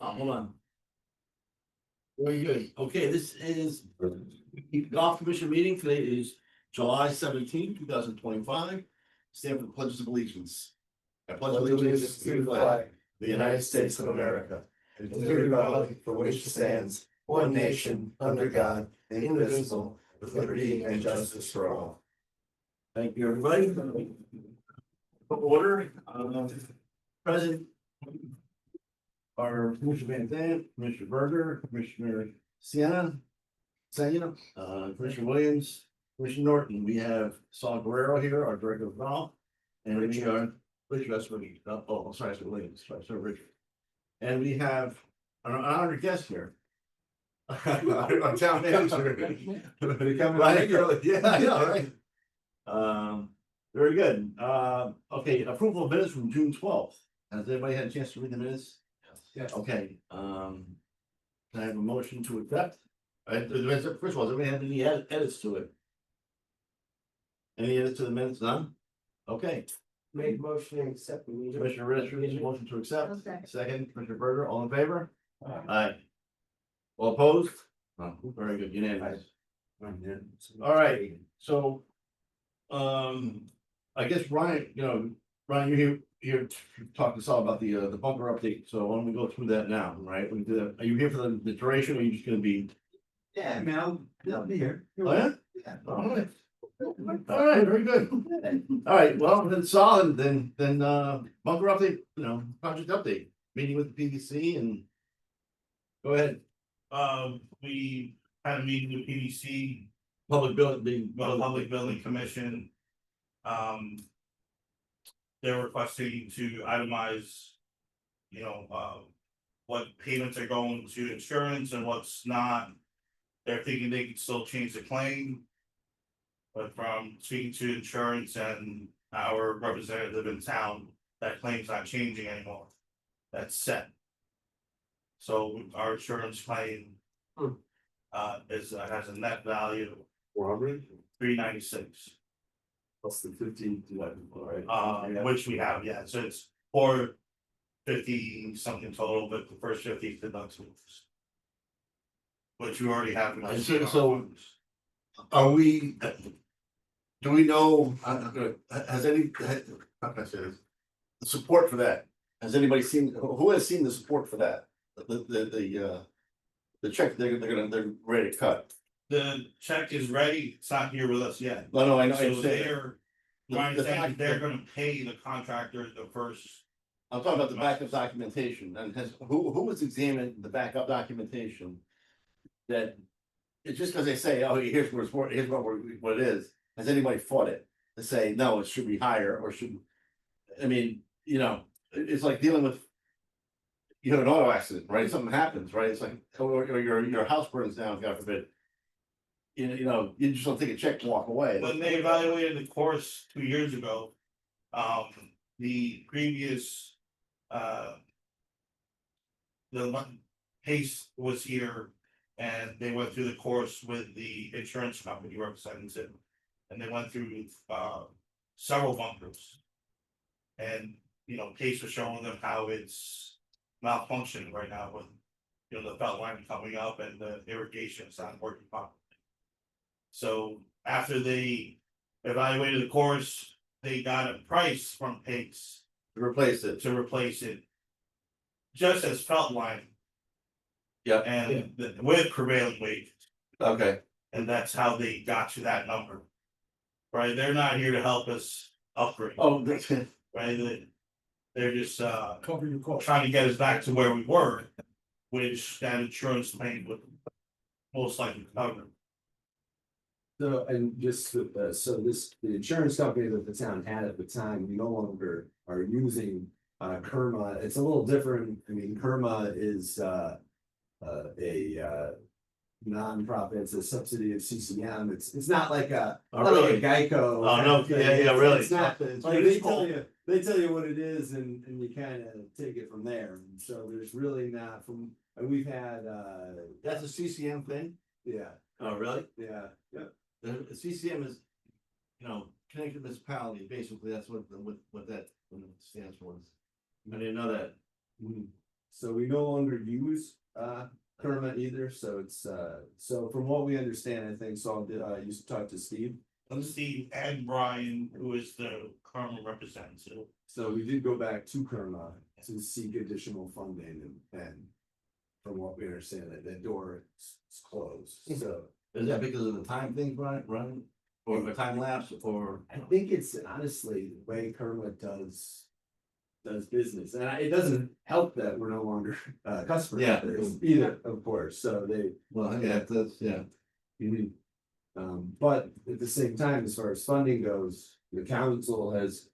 Hold on. Very good. Okay, this is the golf commission meeting. Today is July 17th, 2025. Stand for the pledges of allegiance. I pledge allegiance to the flag of the United States of America and to the republic for which it stands, one nation, under God, indivisible, with liberty and justice for all. Thank you, everybody. Order, President. Our Commissioner Van Zandt, Commissioner Berger, Commissioner Sienna, Commissioner Williams, Commissioner Norton. We have Saul Guerrero here, our Director of Golf. And we are Richard Esper, oh, sorry, Sir Williams, sorry, Sir Richard. And we have an honored guest here. Our town manager. Right, yeah, I know, right? Very good. Okay, approval of minutes from June 12th. Has everybody had a chance to read the minutes? Yes. Okay, can I have a motion to accept? First of all, does anybody have any edits to it? Any edits to the minutes? None? Okay, Made motion to accept the meeting. Commissioner Richards, motion to accept. I'll second. Second, Commissioner Berger, all in favor? Aye. Aye. All opposed? Very good, unanimous. All right, so. I guess Ryan, Ryan, you're here to talk to us all about the bunker update, so why don't we go through that now, right? We do that. Are you here for the duration, or are you just gonna be? Yeah, man, I'll be here. Oh, yeah? All right. All right, very good. All right, well, then solid, then bunker update, project update, meeting with the PVC and. Go ahead, We had a meeting with PDC, public building, Public Building Commission. They're requesting to itemize, what payments are going to insurance and what's not. They're thinking they can still change the claim. But from speaking to insurance and our representative in town, that claim's not changing anymore. That's set. So our insurance claim has a net value of $396. Plus the 15 right? Which we have, yeah, so it's 450 something total, but the first 50 is deductibles. Which you already have. I see, so- Are we? Do we know, has any, how can I say this? The support for that, has anybody seen, who has seen the support for that? The check they're ready to cut. The check is ready, it's not here with us yet. No, I know, I So understand. my The understanding is fact they're that- gonna pay the contractor the first. I'm talking about the backup documentation, and who has examined the backup documentation? That, it's just because they say, oh, here's what it's for, here's what it is, has anybody fought it? To say, no, it should be higher, or should, I mean, it's like dealing with. You have an auto accident, right? Something happens, right? It's like, or your house burns down, God forbid. You just don't take a check and walk away. When they evaluated the course 2 years ago, the previous, Pace was here. And they went through the course with the insurance company representative. And they went through, several bunkers. And, Pace was showing them how it's malfunctioning right now with, the felt line coming up and the irrigation is not working properly. So after they evaluated the course, they got a price from Pace To replace it. to replace it. Just as felt line. Yeah. And with prevailing wage, Okay, and that's how they got to that number. Right, they're not here to help us upgrade, oh, right, they're just Cover your cost. trying to get us back to where we were. Which that insurance claim would most likely cover. So, and just, so this, the insurance company that the town had at the time, we no longer are using, Kerma. It's a little different. I mean, Kerma is, a nonprofit, it's a subsidy of CCM. It's not like a, Oh, not like a really? Geico. Oh, no, yeah, really. It's not, It's like, useful. they tell you what it is and you kind of take it from there. And so there's really not from, and we've had, That's a CCM thing? yeah, Oh, really? yeah, yep. The CCM is, Connecticut Municipality, basically, that's what that stands for. I didn't know that. Mhm. So we no longer use Kerma either, so it's so from what we understand, I think Saul did used to talk to Steve. Steve and Brian, who is the current representative. So we did go back to Kerma to seek additional funding and from what we understand that door is closed, so. Is that because of the time thing, Brian, or the time lapse, or? I think it's honestly the way Kerma does business, and it doesn't help that we're no longer customers Yeah. of theirs either, of course, so they. Well, yeah, that's, yeah. Mhm. But at the same time, as far as funding goes, the council has,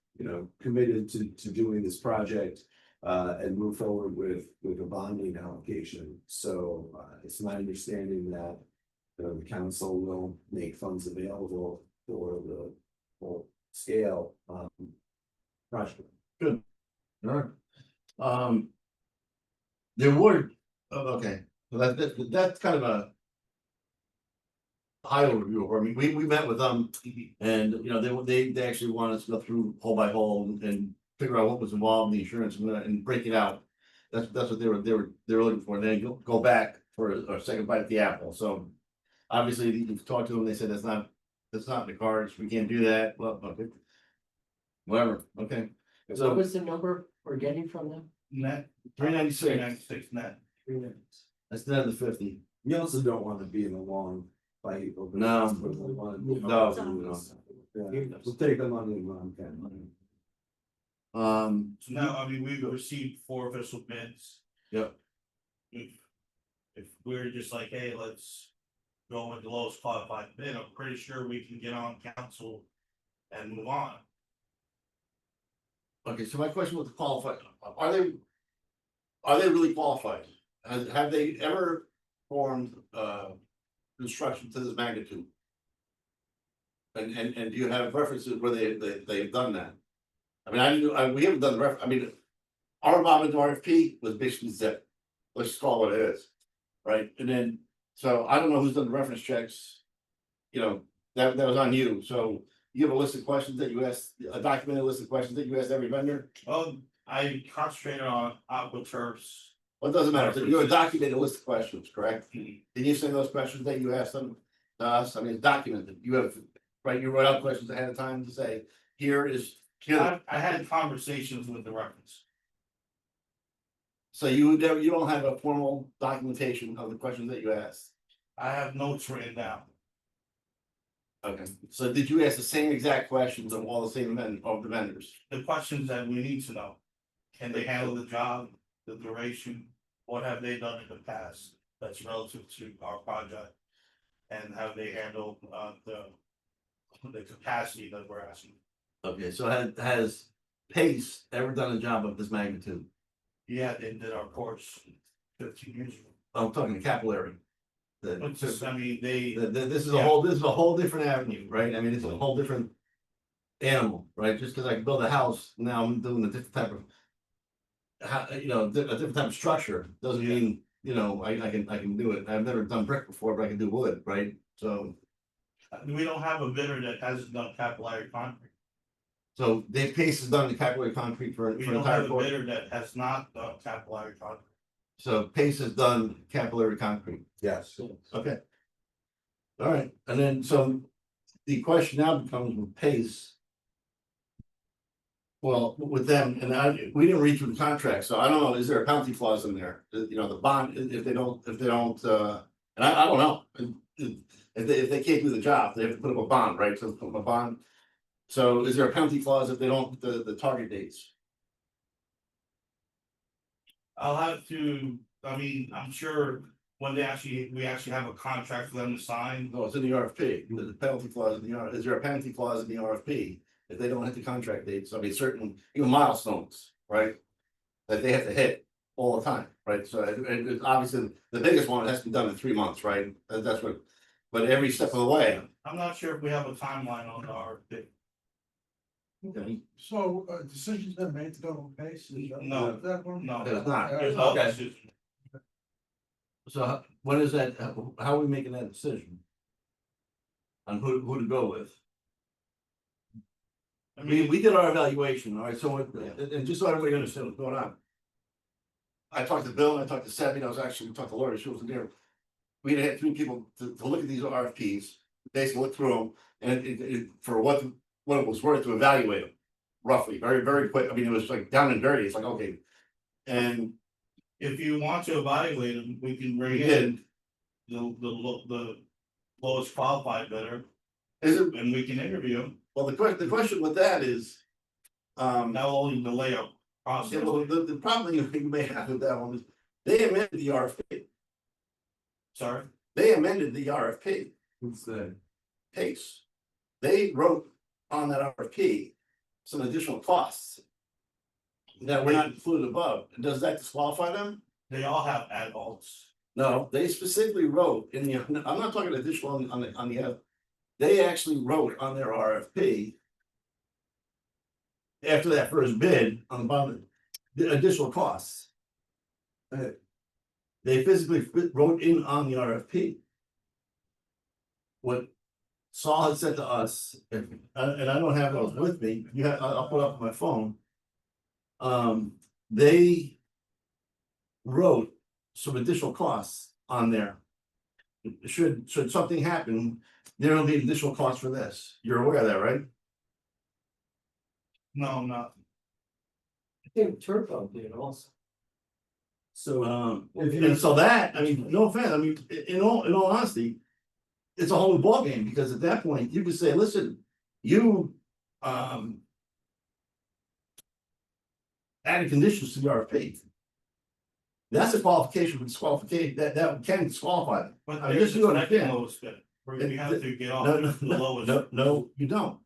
committed to doing this project. And move forward with a bonding allocation, so it's my understanding that. The council will make funds available for the full scale project. Alright. There were, okay, so that's kind of a. High overview, I mean, we met with them, and they actually wanted us to go through hole by hole and figure out what was involved in the insurance and break it out. That's what they were looking for, and then go back for a second bite at the apple, so. Obviously, you've talked to them, they said that's not in the cards, we can't do that, well, okay. Whatever, okay, What so was the number we're getting from them? Net. 396. Net. that's the end of the 50. We also don't want to be in a long fight over. No. this, but we want to move No, on. no. Yeah, we'll take them on the run, Ken. So now, I mean, we've received 4 official bids. Yep. If we're just like, hey, let's go with the lowest qualified bid, I'm pretty sure we can get on council and move on. Okay, so my question with the qualified, are they really qualified? Have they ever formed construction to this magnitude? And do you have references where they've done that? I mean, we haven't done the I mean, our Robin's RFP was basically zip, let's just call it what it is, right? And then, so I don't know who's done the reference checks. That was on you, so you have a list of questions that you asked, a documented list of questions that you asked every vendor? I concentrated on AquaTurfs. Well, it doesn't matter, so you have a documented list of questions, correct? Can you send those questions that you asked them to us? I mean, it's documented, you have, right, you wrote out questions ahead of time to say, here. I had conversations with the reference. So you don't have a formal documentation of the questions that you asked? I have notes written down. Okay, so did you ask the same exact questions of all the same of the vendors? The questions that we need to know. Can they handle the job, the duration, what have they done in the past that's relative to our project? And how they handle the capacity that we're asking. Okay, so has Pace ever done a job of this magnitude? Yeah, they did our course 15 years ago. I'm talking capillary. But just, I mean, they, This is a whole different avenue, right? I mean, it's a whole different animal, right? Just because I can build a house, now I'm doing a different type of. A different type of structure, doesn't mean, I can do it. I've never done brick before, but I can do wood, right? So. we don't have a bidder that hasn't done capillary concrete. So Dave Pace has done the capillary concrete for We an don't entire have a course. bidder that has not done capillary concrete. So Pace has done capillary concrete. Yes. Okay. All right, and then so the question now becomes with Pace. Well, with them, and we didn't read through the contract, so I don't know, is there a penalty clause in there? The bond, if they don't, and I don't know. If they can't do the job, they have to put up a bond, right? So put up a bond. So is there a penalty clause if they don't, the target dates? I'll have to, I mean, I'm sure when we actually have a contract for them to sign. No, it's in the RFP, there's a penalty clause in the is there a penalty clause in the RFP? If they don't hit the contract dates, I mean, certain, milestones, right? That they have to hit all the time, right? So it's obviously, the biggest one has to be done in 3 months, right? That's what, but every step of the way. I'm not sure if we have a timeline on our bid. Okay. So, decision's been made to go on Pace? No. That one? No. There's not. There's no Okay. decision. So when is that, how are we making that decision? On who to go with? I mean, We did our evaluation, all right, so, and just so everybody understands what's going on. I talked to Bill, and I talked to Savvy, and I was actually, we talked to Lori, she wasn't there. We had 3 people to look at these RFPs, basically look through them, and for what it was worth to evaluate them. Roughly, very, very quick, I mean, it was like down and dirty, it's like, okay. And If you want to evaluate them, we can bring we in did, the lowest qualified bidder, is it, and we can interview them. well, the question with that is. That will only delay our Yeah, process. well, the problem you may have with that one is, they amended the RFP, Sorry, they amended the RFP. Who's the, Pace. They wrote on that RFP some additional costs. That were not included above, does that disqualify them? they all have adults. No, they specifically wrote in the, I'm not talking additional on the. They actually wrote on their RFP. After that first bid on the bottom, the additional costs. They physically wrote in on the RFP. What Saul had said to us, and I don't have those with me, you have, I'll put up on my phone. They wrote some additional costs on there. Should something happen, there will be additional costs for this. You're aware of that, right? No, not, I think Turbo did also. so, If you, and so that, I mean, no offense, I mean, in all honesty. It's a whole new ballgame, because at that point, you could say, listen, you, added conditions to the RFP. That's a qualification for disqualification, that can disqualify them. but I mean, there's just a you second understand. lowest bidder, where we have to get off No, no, the no, lowest. no, you don't.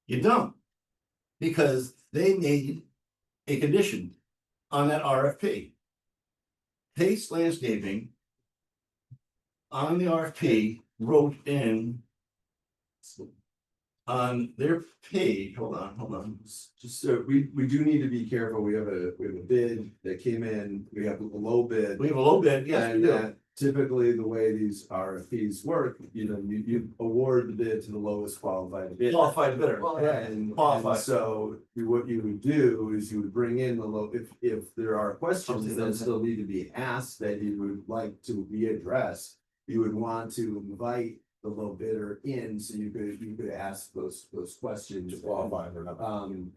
You don't. Because they made a condition on that RFP. Pace Landscaping on the RFP wrote in on their page, hold on. just so we do need to be careful. We have a bid that came in, we have a low bid. We have a low bid, yes, we And do. typically, the way these RFPs work, you award the bid to the lowest qualified bid. Qualified bidder. Well, And Qualified. so what you would do is you would bring in the low, if there are questions that still need to be asked that you would like to be addressed. You would want to invite the low bidder in, so you could ask those questions.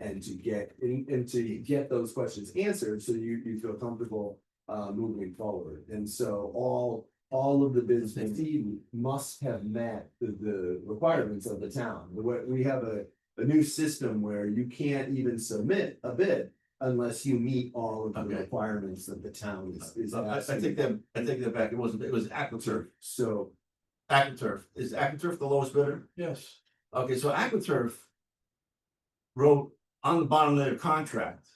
And to get those questions answered, so you feel comfortable moving forward. And so all of the bids received must have met the requirements of the town. We have a new system where you can't even submit a bid unless you meet all of the Okay. requirements that the town is I asking. take that back, it was AquaTurf. So, AquaTurf, is AquaTurf the lowest bidder? Yes. Okay, so AquaTurf wrote on the bottom of their contract.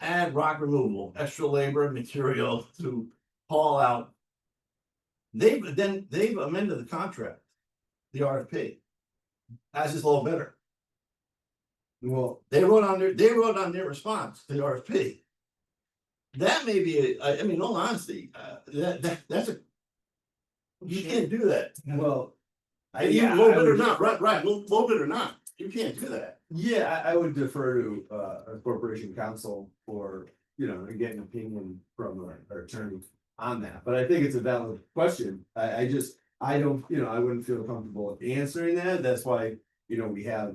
Add rock removal, extra labor and material to haul out. They've amended the contract, the RFP. As is low bidder. well, They wrote on their response to the RFP. That may be, I mean, in all honesty, that's a. You can't do that. well. You low bid or not, right, low bid or not, you can't do that. Yeah, I would defer to a corporation counsel for, and get an opinion from our attorney on that, but I think it's a valid question. I don't, I wouldn't feel comfortable answering that. That's why, we have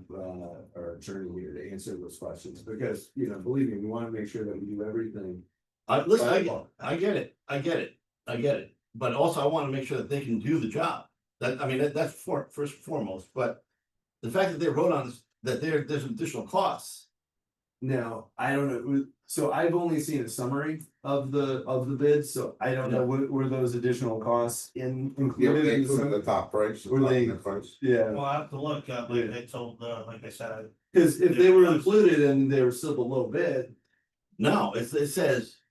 our attorney here to answer those questions, because, believe me, we want to make sure that we do everything. Listen, I get it, but also I wanna make sure that they can do the job. That's first and foremost, but the fact that they wrote on this, that there's additional costs. Now, I don't know, so I've only seen a summary of the bids, so I don't know, were those additional costs included? Yeah, it's at the top price. Were they- Yeah. Well, I have to look, like they told, like I said, Cause if they were included and they were still below bid, No, it says,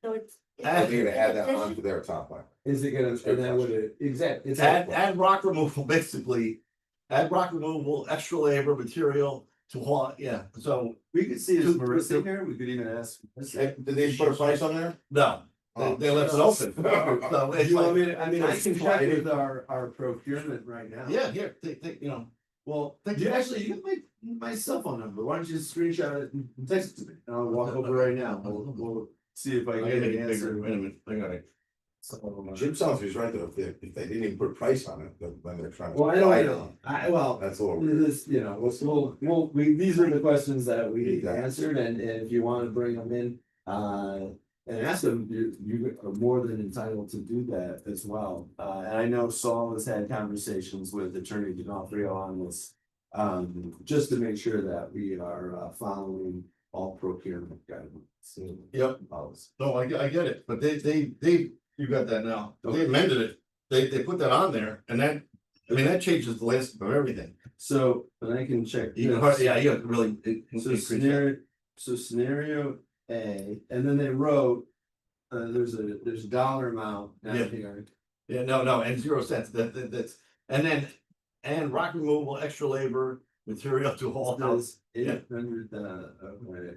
So it's. They're gonna add that onto their top line. is it gonna, and then would it, exactly. it's add rock removal, basically. Add rock removal, extra labor, material to haul, yeah, so, We could see To- his Marissa here, we could even ask. Did they put a price on there? no, they left it open. So Do it's you want like, me to, I mean, I can check with our procurement right now. yeah, here, Well, you actually, you can make my cell phone number, why don't you screenshot it and text it to me, and I'll walk over right now, see if I I can gotta get make an it bigger, answer. wait a minute, I got it. So, Jim Salisbury's right though, if they didn't even put a price on it, then they're trying to. well, I buy don't it. know, well, That's a little weird. this, you know, these are the questions that we answered, and if you wanna bring them in, and ask them, you are more than entitled to do that as well. And I know Saul has had conversations with Attorney DiNofrio on this. Just to make sure that we are following all procurement guidelines. Yep. Policy. No, I get it, but you got that now, they amended it, they put that on there, and that, I mean, that changes the landscape of everything. So, but I can check. You this. can, yeah, you have to really. So increase that. scenario A, and then they wrote, there's a dollar amount Yeah. down here. Yeah, no, and 0 cents, that's, and then, and rock removal, extra labor, material to haul house. Says Yeah. 800, okay,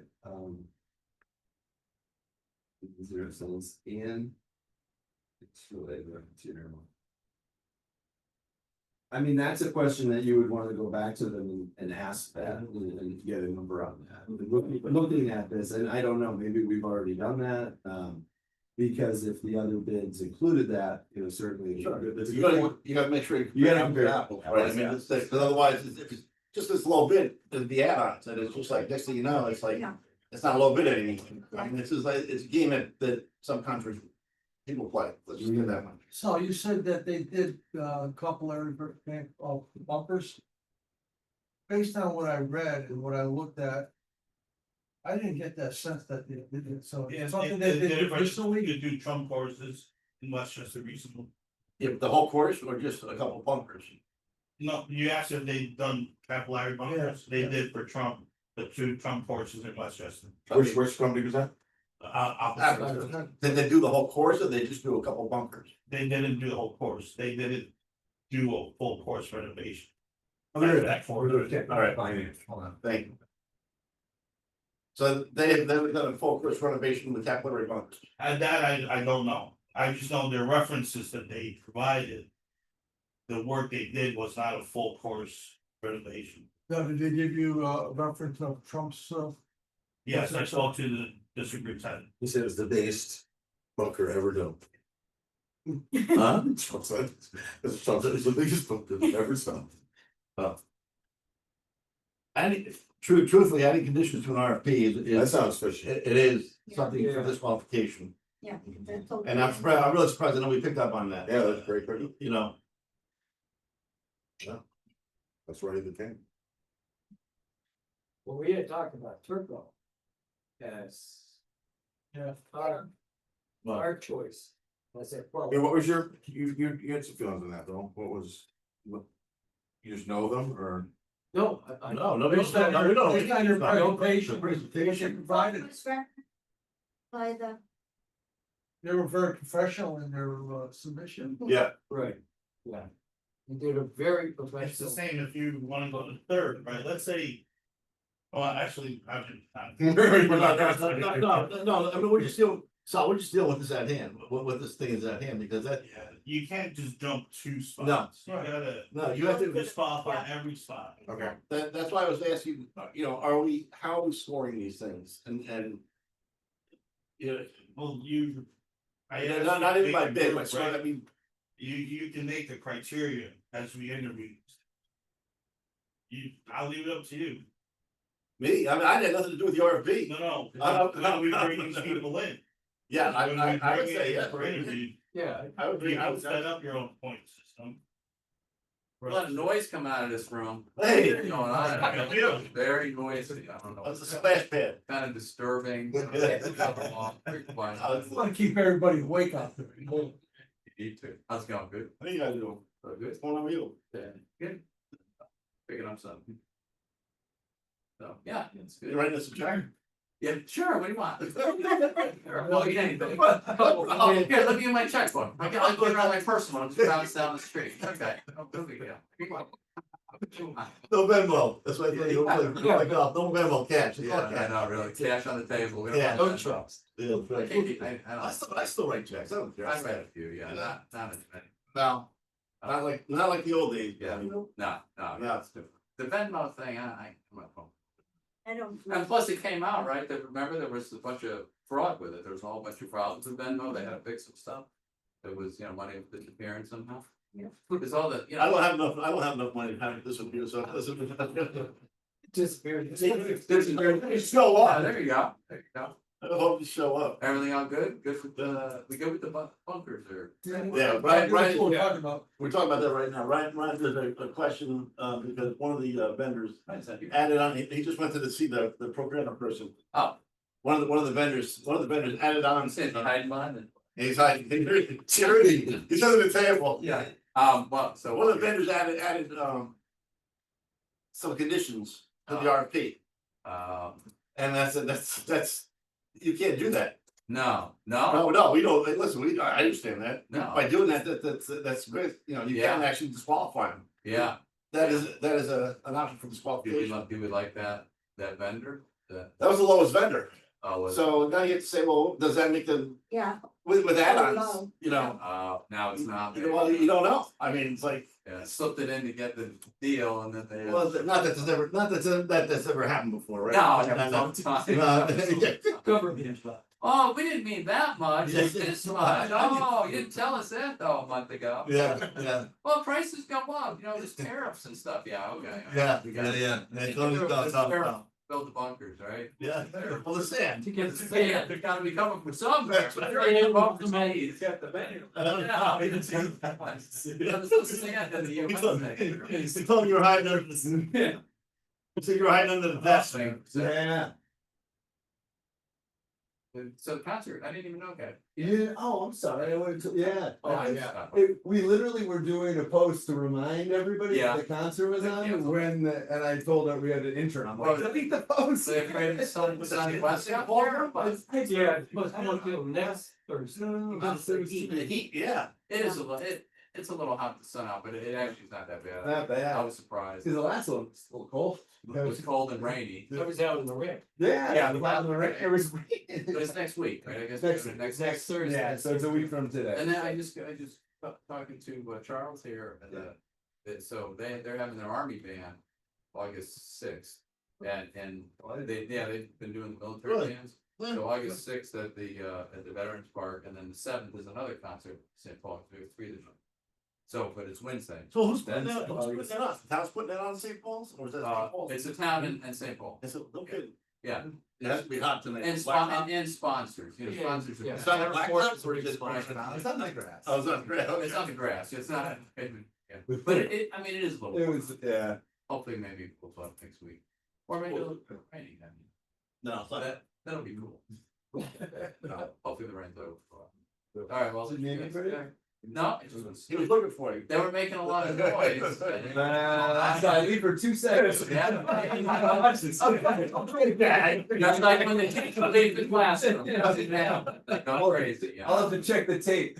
0 cents and. It's related to material. I mean, that's a question that you would wanna go back to them and ask that and get a number on that. Looking at this, and I don't know, maybe we've already done that, because if the other bids included that, you know, certainly. that's a You good gotta, point. you gotta make sure. You gotta compare compare apples, right, I mean, apples, it's, cause otherwise, if it's just this low bid, it'd be add-ons, and it's just like, next thing you know, it's like, Yeah. it's not a low bid anymore. I mean, this is like, it's a game that some countries, people play, let's just do that much. So you said that they did a couple of bumpers. Based on what I read and what I looked at. I didn't get that sense that they did it, so Yeah, it's something they that they did did it for, recently. you do Trump courses in Westchester recently. Yeah, but the whole course or just a couple bunkers? No, you asked if they've done capillary bunkers, they Yeah. did for Trump, the 2 Trump courses in Westchester. Which company was that? Opposite. Did they do the whole course or they just do a couple bunkers? They didn't do the whole course, they didn't do a full course renovation. Okay. All right. Hold on, thank you. So they've never done a full course renovation with capillary bunkers? And that I don't know, I just know their references that they provided. The work they did was not a full course renovation. Now, did they give you a reference of Trump's? Yes, I spoke to the superintendent. He said it was the biggest bunker ever done. Huh? Trump said, Trump said it's the biggest bunker ever done. Truthfully, adding conditions to an RFP That is, sounds fishy. it is Yeah. something for disqualification. Yeah. that's all. And I'm really surprised that nobody picked up on that. Yeah, that's great, great. You know, That's right, the thing. Well, we had talked about Turco. As Yeah. our choice. I said, well. Hey, what was your, you had some feelings on that though, what? You just know them or? No, no, Based on your- no. based on your No. presentation, what you provided, By the, they were very professional in their submission. Yeah, right, yeah. You did a very It's the professional. same if you wanna go to third, right, let's say. Well, actually, I mean. No, I mean, we're just dealing, so we're just dealing with this at hand, what this thing is at hand, because that, Yeah, you can't just jump 2 spots. You gotta. no, you have to. Disqualify every spot. Okay. That's why I was asking, you know, how are we scoring these things and. You know, Well, you. not even by bid, Right? but I mean, You can make the criteria as we interview. I'll leave it up to you. me, I mean, I had nothing to do with the RFP. No, No. no, we bring these people in. Yeah, When we I would bring say, in yeah. For interview, Yeah. I would be, you can set up your own point system. A lot of noise coming out of this room. Hey, Going on. Yeah. Very noisy. I don't know. that's a splash pad. Kind of disturbing. Pretty quiet. I want to keep everybody awake out there. You need to. How's it going? Good? What do you guys do? Good. What's going on with you? Good. Picking up something. So, yeah, it's You good. writing us a check? Yeah, sure. What do you want? Well, anything. Oh, here, look at my checkbook. I got it on my personal one. Just bounce down the street. Okay. No big deal. No Venmo, that's what I tell you, like, no Venmo cash. It's all Yeah, I cash. know, really. Cash on the table. We don't Yeah. want that. Yeah, I right. can't keep- I I still write checks, I don't care. I've read a few, yeah, not as many. No, not like the old days. Yeah. You know? No, No. it's different. The Venmo thing, I come up with. I don't. And plus it came out, right, that remember there was a bunch of fraud with it, there was a whole bunch of problems with Venmo, they had to fix some stuff. There was, money disappearing somehow. Yeah. It's all that, I don't have enough money to have this appear, so. Disappeared. Show Oh, up, there you go, there you go. I hope you show up. Everything all good? Good with we good with the bunkers or? Yeah, Right, Ryan, what we're Ryan, talking about. we're talking about that right now, Ryan, there's a question, because one of the vendors I said you- added on, he just went to see the programmer person. Oh. One of the vendors added on. I'm saying behind mine and. He's like, security, he's under the table. Well, so. One of the vendors added some conditions to the RFP, and that's, you can't do that. No, No, we don't, listen, I understand that. No. By doing that, that's great, you can Yeah. actually disqualify them. yeah, That is an option for do we disqualification. like, do we like that vendor? That was the lowest vendor, Was. so now you have to say, well, does that make them, Yeah, with add-ons, low. Now it's not. well, you don't know, I mean, it's like, Yeah, slipped it in to get the deal and then they. well, not that that's ever happened before, right? No, it happened all the time. Government. Oh, we didn't mean that much, Yeah. it's this much. Oh, you didn't tell us that though a month ago. Yeah. Well, prices go up, there's tariffs and stuff, yeah, okay. We got it. Build the bunkers, right? Yeah, well, the sand. To get the sand, they're gotta be coming from somewhere. But they're ain't above the money. Got the manual. Yeah, it's the sand in the US. He told you were hiding under the. So you were hiding under the desk. Yeah. So the concert, I didn't even know that. Yeah, oh, I'm sorry, I went to, yeah. Oh, yeah. We literally were doing a post to remind everybody Yeah. that the concert was Yeah. on and I told her we had an intern, I'm Well, like, delete the post. So they're afraid of Sunny West out there, but Yeah, but I'm gonna do next Thursday. The heat, yeah. it is it's a little hot to sun out, but it actually is not that bad. Not I bad, was surprised. cause the last one was a little cold. It was cold and rainy. I was out in the rain. Yeah, Yeah, the bottom of the rain, it was But raining. it's next week, right? I guess Next- next Thursday. Yeah, so it's a week from today. And then I just talking to Charles here, and so they're having their army band August 6th. And they've been doing the military Really? bands. So August 6th at the Veterans Park, and then the 7th is another concert, St. Paul, there's 3 of them. So, but it's Wednesday. So who's putting that, on? The town's putting that on St. Paul's, or is that St. Paul's? It's a town in St. Paul. Is it, no kidding. Yeah. It has to be hot tonight. And sponsors, Yeah, sponsors. yeah. It's not like black Forces grass, or are is it- sponsoring. It's not my grass. Oh, it's not great, It's on the grass, it's not, yeah. With But I mean, it is a little. It was, yeah. Hopefully maybe we'll talk next week. Or maybe it'll rain, I mean, No, it's not. that'll be cool. Hopefully the rain's over. Alright, well. Did you name it for you? No, it just was. He was looking for you. They were making a lot of noise. I saw you for 2 seconds. Yeah. That's like when they take the leave the classroom. Not crazy, yeah. I'll have to check the tape.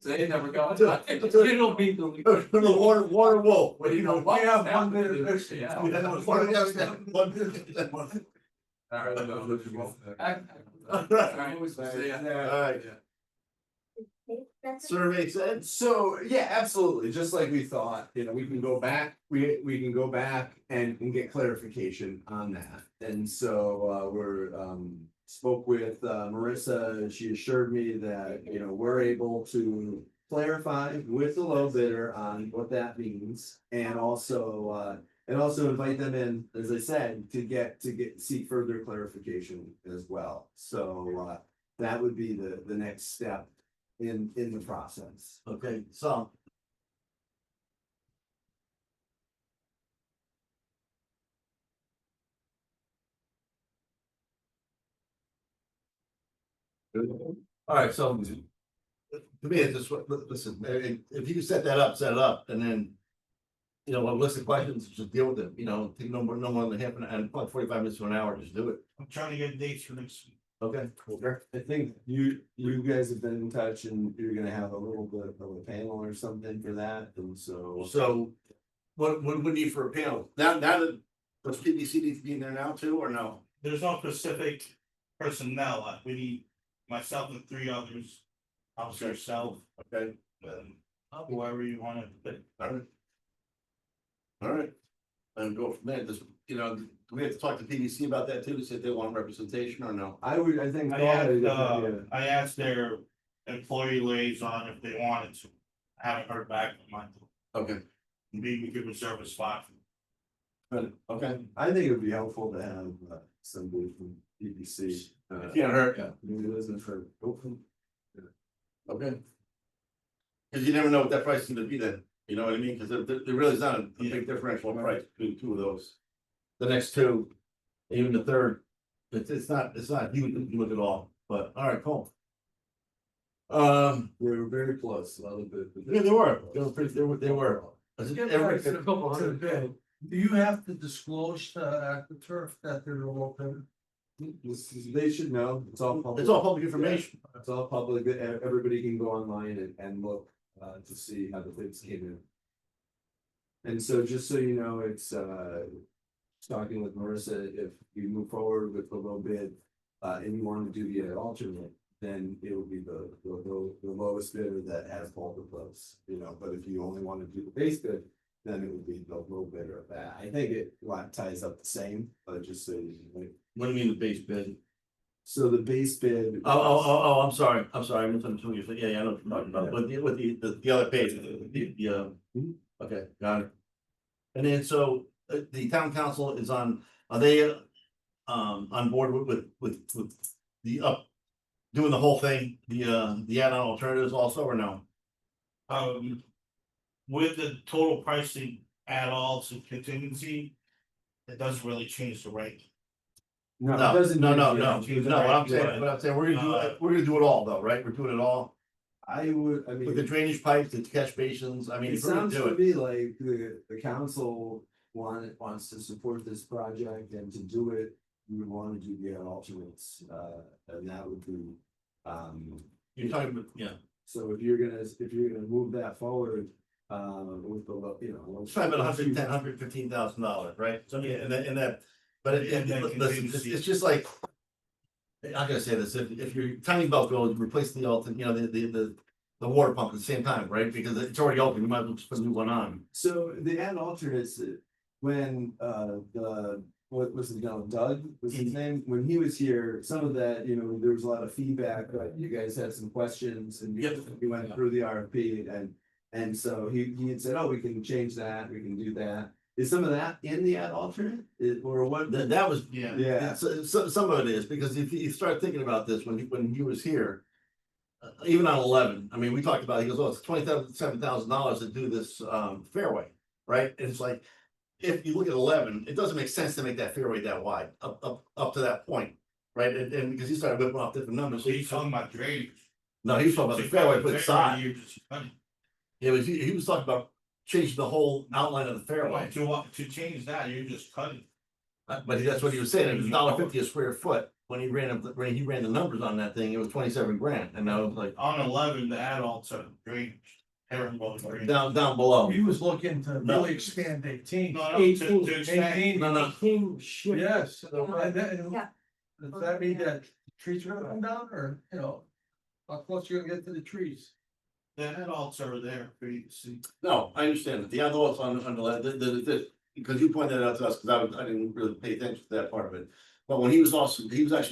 So they never go. It'll be the. The water wolf. What do you know? We have 1 minute of this. Yeah. One minute. All right. All See ya. right, That's survey said. So, yeah, absolutely, just like we thought, we can go back, we can go back and get clarification on that. And so, we're, spoke with Marissa, she assured me that, we're able to clarify with the low bidder on what that means. And also invite them in, as I said, to seek further clarification as well. So, that would be the next step in the process. Okay, so. All right, so. To me, it's just, listen, if you can set that up, set it up, and then. A list of questions, just deal with it, take no more than half an hour, and about 45 minutes to an hour, just do it. I'm trying to get dates for next week. Okay. I think you guys have been in touch and you're gonna have a little bit of a panel or something for that, and so. So, what we need for a panel, now that, does PBC need to be in there now too, or no? There's no specific personnel, we need myself and 3 others. Obviously yourself, Okay, whoever you wanna pick. all right. All right, And go from there, just, you know, do we have to talk to PBC about that too, to see if they want representation or no? I think. I asked their employee liaison if they wanted to. I haven't heard back from mine. Okay, Maybe we could reserve a spot. good, okay, I think it would be helpful to have somebody from BBC. can't hurt, Yeah, new business for. okay. Cause you never know what that price is gonna be then, you know what I mean, cause there really is not a big differential in price between two of those. The next two, even the third, it's not huge at all, but alright, cool. We were very close, a little bit. Yeah, they were pretty, they were. Get back to the bid. Do you have to disclose to AquaTurf that they're open? They should know, it's all public. It's all public information. It's all public, everybody can go online and look, to see how the bids came in. And so just so you know, it's, talking with Marissa, if you move forward with the low bid, and you want to do the alternate, then it will be the lowest bidder that has both of those, you know, but if you only want to do the base bid, then it would be the low bidder of that. I think it ties up the same, but just so you know. What do you mean the base bid? So the base bid. I'm sorry, I misunderstood what you said, yeah, I know what you're talking about, with the other page, okay, got it. And then, so, the town council is on, are they, on board with the doing the whole thing, the add-on alternatives also, or no? With the total pricing add-ons and contingency, it doesn't really change the rate. No, it No, doesn't. no, change the- what I'm saying, we're gonna do it all though, right, we're doing it all, I would, I with the mean, drainage pipes, the catch basins, I mean, it if we're gonna sounds do to it. me like the council wants to support this project, and to do it, we would want to do the alternates, and that would be. You're talking about, yeah, So if you're gonna move that forward, with the, you know. it's probably about $115,000, right? So, yeah, and that, but listen, it's just like. I'm gonna say this, if your tiny belt goes, replace the alternate, you know, the water pump at the same time, right? Because it's already open, you might as well just put a new one on. So the add alternates, when what was it, Doug was his name, when he was here, some of that, you know, there was a lot of feedback, but you guys had some questions and we went through the RFP and so he had said, oh, we can change that, we can do that. Is some of that in the add alternate? Or what? That was, Yeah. Yeah, so, some of it is, because if you start thinking about this, when he was here. Even on 11, I mean, we talked about, he goes, oh, it's $27,000 to do this fairway, right? And it's like, if you look at 11, it doesn't make sense to make that fairway that wide, up to that point, right? And because he started whipping off different numbers. So you're talking about drainage. No, he was talking about the fairway, but side. You're just cutting. He was talking about changing the whole outline of the fairway. To change that, you're just cutting. But that's what he was saying, it was $1.50 a square foot, when he ran the numbers on that thing, it was 27 grand, and I was like, On 11, the add-ons are drainage. Herringbone drainage. down below. He was looking to really expand 18. No, to expand. 18. No, King shit. Yes. And Yeah. does that mean that trees are gonna come down, or, you know, how close you gonna get to the trees? The add-ons are there for you to see. no, I understand, the other ones on the, because you pointed it out to us, because I didn't really pay attention to that part of it. But when he was actually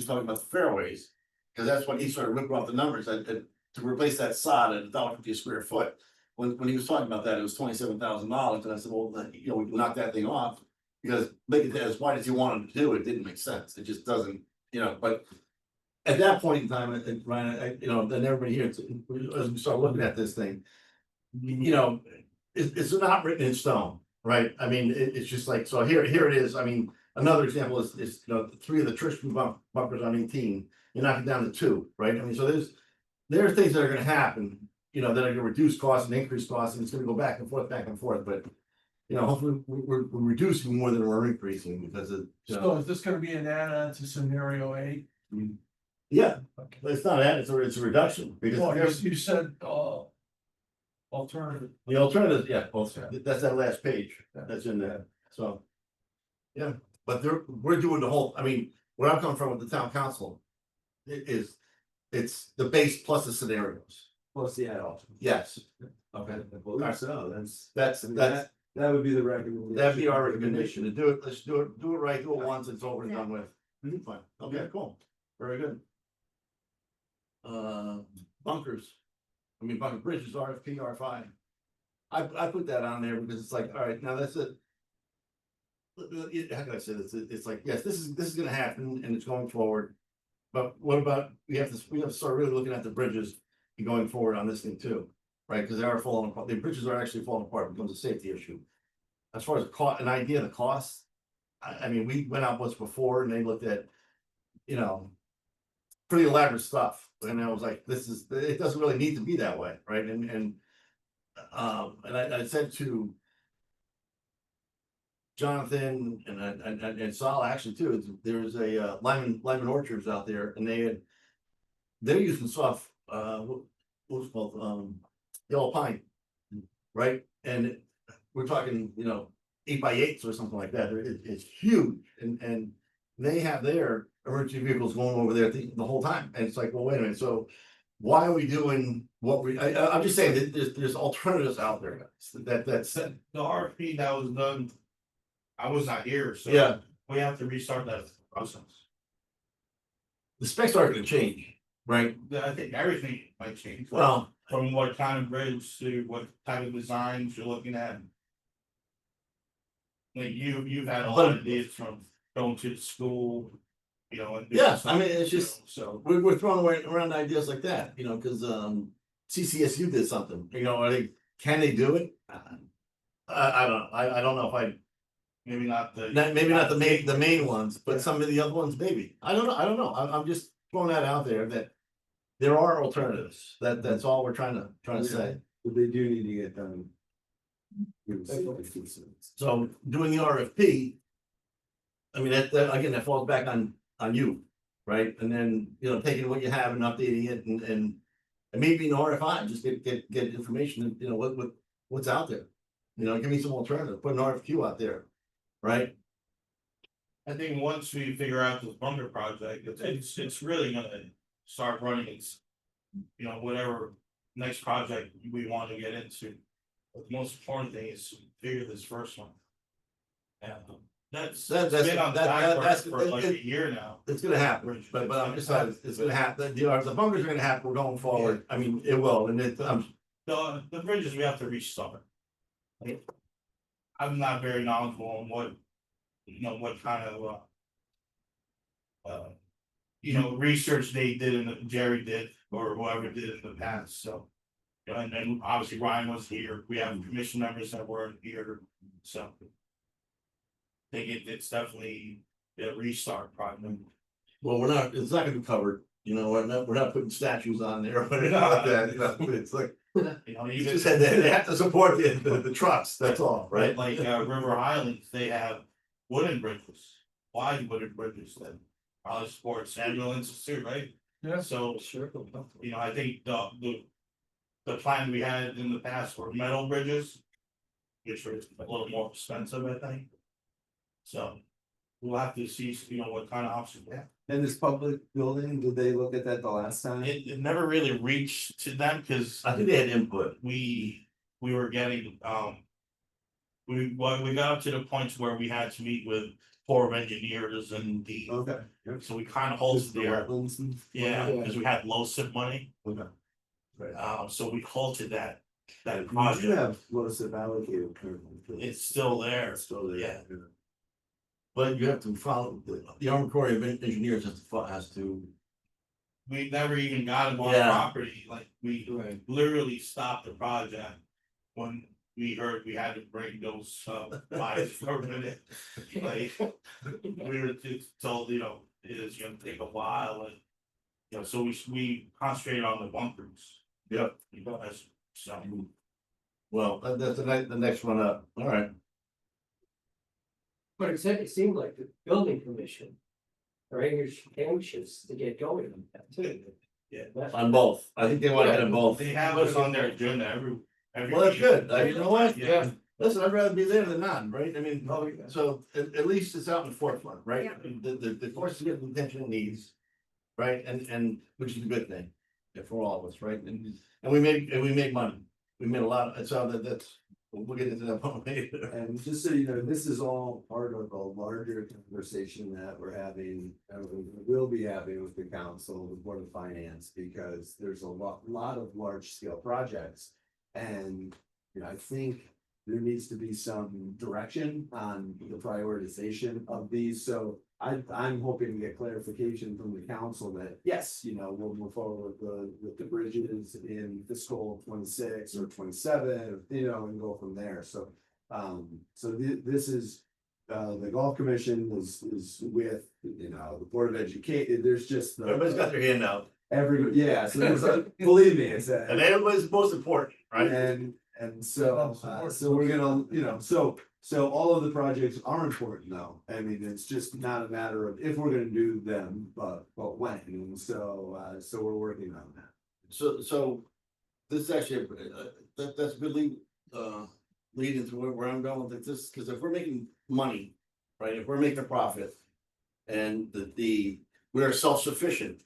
talking about the fairways, because that's when he started ripping off the numbers, and to replace that sod at $1.50 a square foot. When he was talking about that, it was $27,000, and I said, well, then, you know, we can knock that thing off. Because make it as wide as you wanted to do, it didn't make sense, it just doesn't, you know, but. At that point in time, and Ryan, you know, then everybody here, as we start looking at this thing. You know, it's not written in stone, right? I mean, it's just like, so here it is, I mean, another example is, you know, 3 of the Trishman bumpers on 18, you knock it down to 2, right? I mean, so there are things that are gonna happen, you know, that are gonna reduce costs and increase costs, and it's gonna go back and forth, but. You know, hopefully we're reducing more than we're increasing, because of, you know, So is this gonna be an add-on to scenario A? yeah, but it's not that, it's a reduction, because Well, there's you said, alternative. the alternative, yeah, well, that's that last page, Yeah. that's in there, so. Yeah, but we're doing the whole, I mean, where I'm coming from with the town council. It's the base plus the scenarios, plus the add alternate. yes, Okay, I believe so, that's, That would be the recommendation. That'd be our recommendation to do it, let's do it right, do it once, it's over and done with. Fine, okay, cool, very good. Bunkers, I mean, bunker bridges, RFP, R5. I put that on there because it's like, all right, now that's it. How can I say this? It's like, yes, this is gonna happen and it's going forward. But what about, we have to start really looking at the bridges and going forward on this thing too, right? Because they are falling apart, the bridges are actually falling apart, it becomes a safety issue. As far as an idea of the cost, I mean, we went out once before and they looked at, you know, pretty elaborate stuff, and I was like, it doesn't really need to be that way, right? And I said to Jonathan and Sal actually too, there's a Lyman Orchards out there, and they're using stuff, what was it called, yellow pine, right? And we're talking, 8x8s or something like that. It's huge, and they have their emergency vehicles going over there the whole time, and it's like, well, wait a minute, so why are we doing what I'm just saying that there's alternatives out there that's The RFP that was done, I was not here, so. yeah, We have to restart that process. the specs are gonna change, right? I think everything might change. Well, From what kind of bridge to what type of designs you're looking at. Like you've had a lot of ideas from going to the school, and. doing Yeah, I stuff, mean, it's just- So, we're throwing around ideas like that, because CCSU did something, can they do it? I don't know, I don't know if maybe not the. maybe not the main ones, but some of the other ones, maybe. I don't know. I'm just throwing that out there that there are alternatives. That's all we're trying to say. But they do need to get done. So doing the RFP. I mean, that again, that falls back on you, right? And then, taking what you have and updating it and maybe an RFI, just get information, what's out there. Give me some alternative, put an RFQ out there, right? I think once we figure out this bunker project, it's really gonna start running its. Whatever next project we want to get into. But the most important thing is to figure this first one. And that's been on the back burner for like a year now. It's gonna happen, but I'm just saying, it's gonna happen, the bunkers are gonna happen, we're going forward, I mean, it will, and The bridges we have to restart. Like, I'm not very knowledgeable on what kind of. Research they did and Jerry did, or whoever did in the past, so. And then obviously Ryan was here, we have commission members that weren't here, so. I think it's definitely a restart project. well, it's not gonna be covered, we're not putting statues on there or anything like that, it's like. You Even. just said they have to support the trucks, that's all, right? Like River Highlands, they have wooden bridges, wide wooden bridges that probably support ambulances too, right? Yeah. So, Sure. I think the plan we had in the past were metal bridges. Which were a little more expensive, I think. So, we'll have to see, what kind of options we have. And this public building, did they look at that the last time? It never really reached to them, cause I think they had input, we were getting, we got up to the points where we had to meet with Corps of Engineers and Okay. so we kind of halted Just the there, wetlands and- yeah, because we had low SIP money, Okay. Right. so we halted that We do project, have most of allocated currently. it's still there, It's still there. yeah. but you have to follow, the Army Corps of Engineers has to. We never even got them on Yeah. property, like, we Right. literally stopped the project. When we heard we had to bring those lines for a minute, like, we were just told, it is gonna take a while and. So we concentrated on the bunkers. Yep. So, Well, that's the next one up, all right. But it seemed like the building commission. Are anxious to get going on that too. Yeah. On both, I think they want to hit them both. they have us on their agenda every. Well, that's good, you know what? Yeah. Listen, I'd rather be there than not, right? I mean, Oh, yeah. so at least it's out in the forefront, right? Yeah. The course is getting the attention it needs. Right, and which is a good thing, for all of us, right? And we make money, we made a lot, so that's we'll get into that one later. And just so you know, this is all part of a larger conversation that we're having, we will be having with the council, the Board of Finance, because there's a lot of large scale projects. And, you know, I think there needs to be some direction on the prioritization of these, so I'm hoping to get clarification from the council that, yes, you know, we'll move forward with the bridges in fiscal 26 or 27, you know, and go from there, so. This is, the golf commission is with, you know, the Board of Education, there's just. Everybody's got their hand out, Yeah, so there's, believe me, it's. and everybody's most important, right? And so, so we're gonna, you know, so all of the projects are important though. I mean, it's just not a matter of if we're gonna do them, but when, and so we're working on that. So this is actually, that's a good lead, lead into where I'm going with this, because if we're making money, right, if we're making a profit. And we are self-sufficient.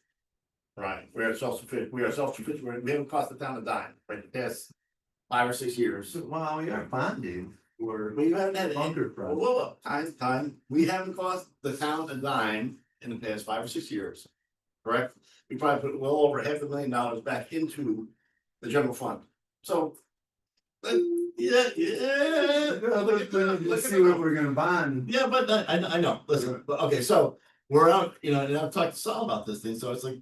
Right, we are self-sufficient, we haven't cost the town a dime, right, the past 5 or 6 years. Well, we are bonding, We haven't had bunker Whoa, project. whoa, time, we haven't cost the town a dime in the past 5 or 6 years. Correct? We probably put well over $500,000 back into the general fund, so. Yeah. Let's see what we're gonna bond. Yeah, but I know, listen, but okay, so we're out, you know, and I've talked to Sal about this thing, so it's like.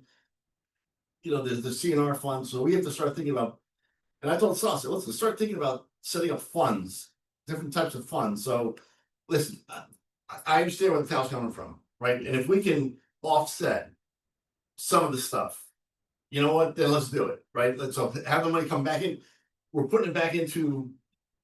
You know, there's the CNR fund, so we have to start thinking about. And I told Sal, I said, let's start thinking about setting up funds, different types of funds, so. Listen, I understand where the town's coming from, right, and if we can offset. Some of the stuff. You know what, then let's do it, right, let's have the money come back in, we're putting it back into.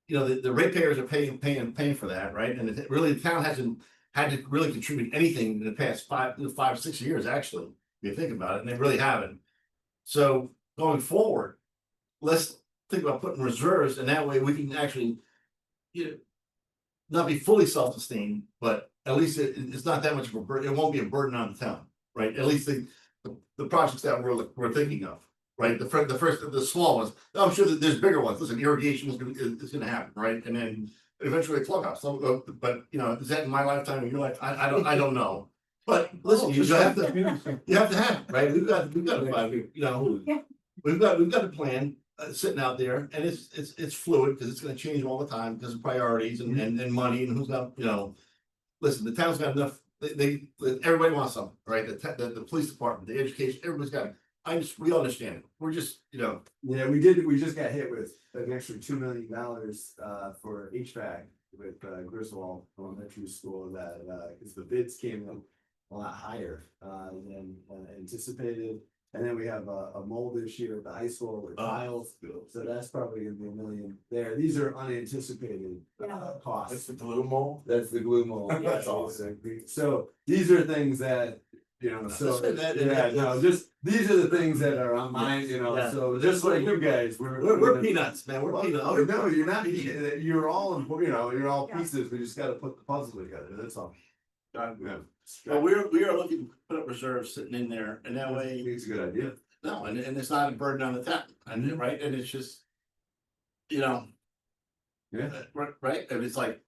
You know, the ratepayers are paying for that, right, and really, the town hasn't had to really contribute anything in the past 5 or 6 years, actually, if you think about it, and they really haven't. So going forward, let's think about putting reserves, and that way we can actually. You know. Not be fully self-sustained, but at least it's not that much of a burden, it won't be a burden on the town, right, at least the projects that we're thinking of. Right, the small ones, I'm sure that there's bigger ones, listen, irrigation is gonna happen, right, and then eventually clubhouse, so, but, you know, is that in my lifetime, in your life, I don't know. But listen, you have to have, it, right, we've got a 5 year, you know, Yeah. we've got a plan. Sitting out there, and it's fluid, because it's gonna change all the time, because of priorities and money, and who's got, you know. Listen, the town's got enough, everybody wants something, right, the police department, the education, everybody's got it. We understand it, we're just, you know. Yeah, we just got hit with an extra $2 million for HVAC with Griswold Elementary School that because the bids came in a lot higher than anticipated. And then we have a mold issue at the high school with tiles, so that's probably gonna be $1 million there. These are unanticipated costs. That's the glue mold? That's the glue mold. That's awesome. So these are things that, you know, so, yeah, no, just, these are the things that are on mine, you know, Yeah. so just like you guys, We're peanuts, man, we're Well, peanuts. no, you're not, you're all, you know, you're all Yeah. pieces, we just gotta put the puzzle together, that's all. Yeah. Well, we are looking to put up reserves sitting in there, and that I way, think it's a good idea. no, and it's not a burden on the town, and right, and it's just. You know. Yeah. Right, and it's like.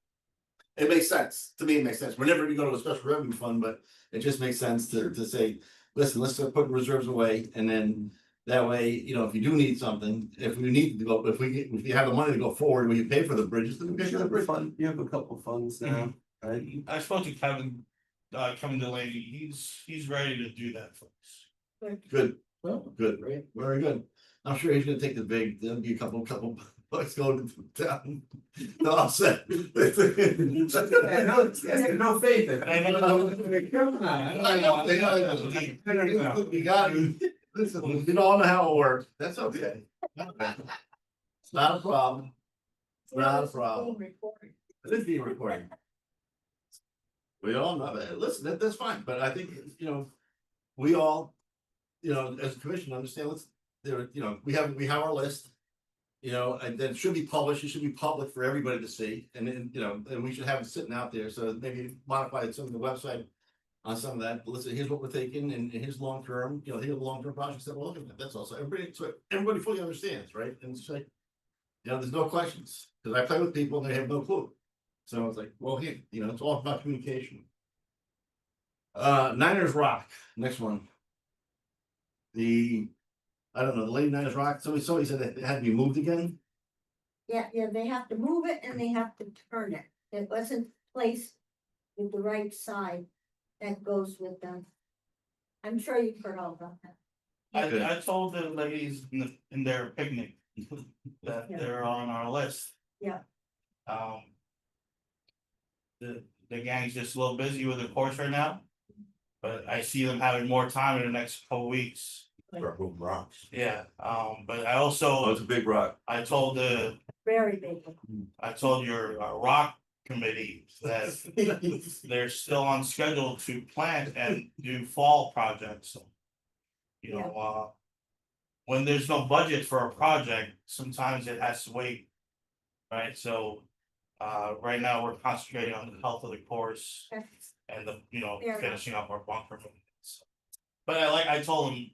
It makes sense, to me, it makes sense, we're never gonna go to a special revenue fund, but it just makes sense to say, listen, let's start putting reserves away, and then. That way, you know, if you do need something, if we need to go, if you have the money to go forward, we can pay for the bridges, then we pay for the bridge. You have a couple funds now, right? I spoke to Kevin Delaney, he's ready to do that for us. Good, well, good, right, very good. I'm sure he's gonna take the big, there'll be a couple bucks going to town. To offset. Yeah, no faith in it. Come on. We got it, listen, we all know how it works, that's okay. It's not a problem, it's not a problem, it is being recorded. We all know that, listen, that's fine, but I think, you know, we all. You know, as a commission, understand, you know, we have our list. You know, and then it should be published, it should be public for everybody to see, and then, you know, and we should have it sitting out there, so maybe modify some of the website. On some of that, but listen, here's what we're taking, and here's long term, you know, here's the long term projects that we're looking at, that's also, everybody fully understands, right, and it's like. You know, there's no questions, because I play with people and they have no clue. So it's like, well, hey, you know, it's all about communication. Niners Rock, next one. I don't know, the Lady Niners Rock, somebody said it had to be moved again. Yeah, they have to move it and they have to turn it. It wasn't placed with the right side that goes with them. I'm sure you've heard all about that. Okay. I told the ladies in their picnic that Yeah. they're on our list. Yeah. Um. The gang's just a little busy with the course right now. But I see them having more time in the next couple weeks. For boom rocks. Yeah, but I Oh, also, it's a big rock. I told Very big. your rock committee that they're still on schedule to plant and do fall projects. You know, when there's no budget for a project, sometimes it has to wait. Right, so, right now we're concentrating on the health of the course That's and the, you know, Fair enough. finishing up our bunker. But I told them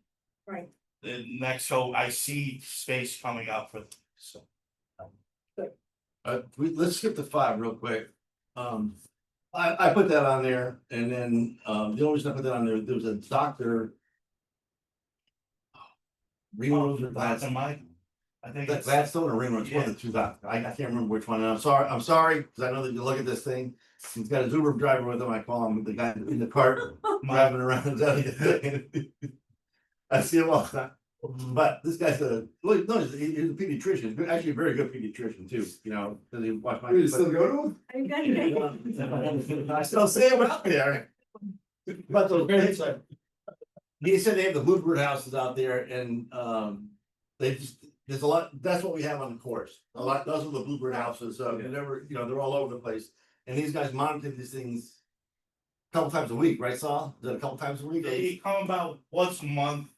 right. the next, so I see space coming up for, so. Let's skip to 5 real quick. I put that on there, and then, the only reason I put that on there was a doctor. Ringworms or That's a Mike. I think it's, Gladstone or Ringworms, one of the two doctors, I can't remember which one, and I'm sorry, because I know that you look at this thing. He's got his Uber driver with him, I call him the guy in the cart driving around. I see him all the time, but this guy's he's a pediatrician, actually a very good pediatrician too, you know, because he watched my. You still go to him? Are you gonna I still see him out there. But those, he said they have the bluebird houses out there and, they just, there's a lot, that's what we have on the course. A lot, those are the bluebird houses, so they're never, you know, they're all over the place. And these guys monitor these things a couple times a week, right, Saul? Is it a couple times a week? they come about once a month.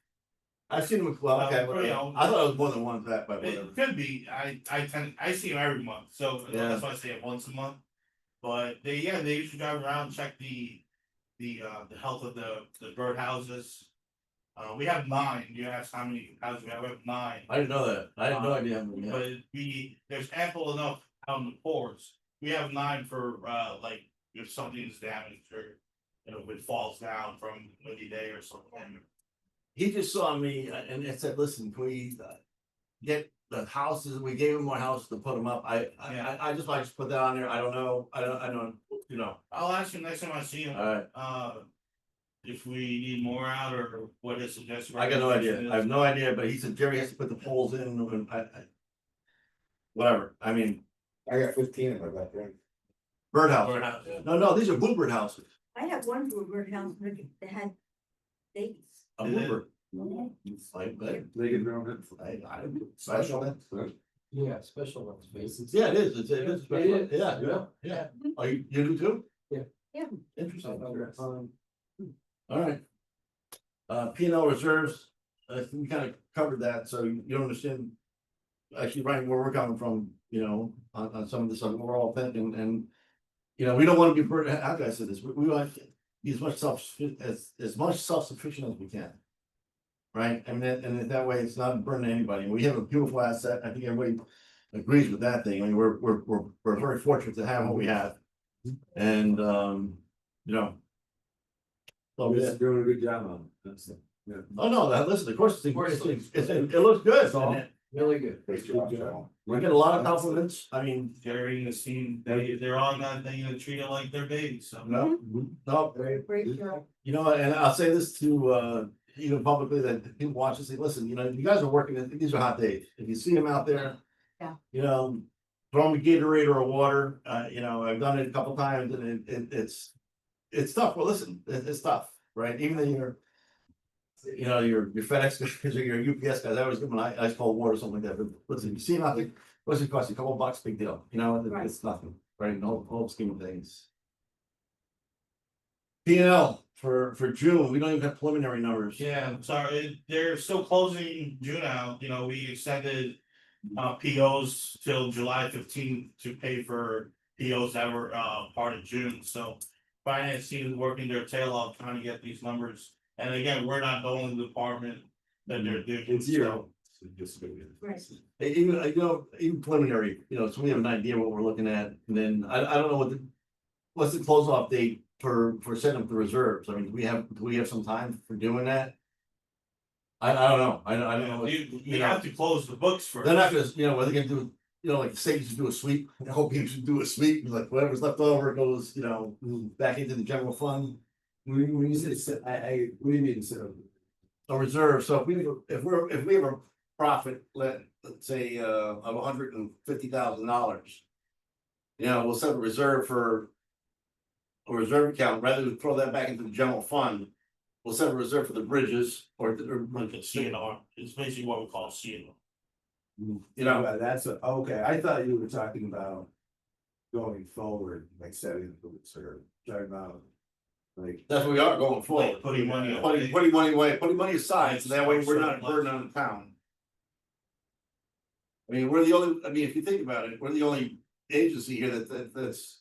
I've seen them, well, okay, You know, I thought it was more than one, but whatever. It could be, I see them every month, so Yeah. that's why I say it once a month. But they usually drive around, check the health of the birdhouses. We have 9, you asked how many houses we have 9. I didn't know that, I had no idea how many we had. But there's ample enough out in the course. We have 9 for, like, if something's damaged or, you know, if it falls down from windy day or something. He just saw me and it said, listen, can we get the houses, we gave him more houses to put them up, I just like to put that on there, I don't know, I don't, you know, I'll ask him next time I see him, alright. if we need more out or what his suggestion. I got no idea, I have no idea, but he said Jerry has to put the poles in, and whatever, I mean, I got 15 in my backyard. birdhouse, Birdhouse. no, these are bluebird houses, I have one bluebird house that had babies. a Is it? bluebird. Like, They get their own. I special, Yeah, special ones, bases. yeah, it is, it is, special. It is, Yeah, yeah, are you do too? Yeah. Yeah. Interesting. Alright. P and L reserves, I think we kind of covered that, so you don't understand. Actually, right, where we're coming from, you know, on some of this, we're all thinking, and. You know, we don't want to be, how can I say this, we want to be as much as much self-sufficient as we can. Right, and that way, it's not burdening anybody, we have a beautiful asset, I think everybody agrees with that thing, I mean, we're very fortunate to have what we have. And, you know. Oh, Yeah. yeah, doing a good job on it. That's it. Yeah. Oh, no, listen, of course, it looks good, So- Really good. Great job. we get a lot of compliments, I mean, Jerry and the team, they're on that thing and treat it like their babies, so. no, Great job. you know, and I'll say this to, even publicly, that people watch and say, listen, you know, you guys are working, these are hot days, if you see them out there. Yeah. You know, throw them a Gatorade or a water, you know, I've done it a couple times and it's tough, well, listen, it's tough, right, even though you're. You know, your FedEx guys or your UPS guys, I always give them an ice cold water or something like that, but listen, you see them out there, what's it cost you, a couple bucks, big deal, you know, Right. it's nothing, right, in the whole scheme of things. P and L for June, we don't even have preliminary numbers. Yeah, I'm sorry, they're still closing June out, you know, we extended POs till July 15th to pay for POs that were part of June, so. Finance team is working their tail off trying to get these numbers, and again, we're not the only department that they're doing. It's zero. just. Right. Even, even preliminary, so we have an idea what we're looking at, and then I don't know what's the close off date for setting up the reserves? I mean, do we have some time for doing that? I don't know, I don't know. You have to close the books first. They're not gonna, what they're gonna do, like the state used to do a sweep, the whole people should do a sweep, like whatever's left over goes, back into the general fund. When you say, what do you mean, so? A reserve, so if we have a profit, let's say, of $150,000. We'll set a reserve for. A reserve account, rather than throw that back into the general fund. We'll set a reserve for the bridges Like a CNR, it's basically what we call CNR. That's, okay, I thought you were talking about going forward, like setting the reserve, talking about. Like, that's what we are going forward. Like putting money Putting money away, putting money aside, so that way we're not a burden on the town. I mean, we're the only, if you think about it, we're the only agency here that's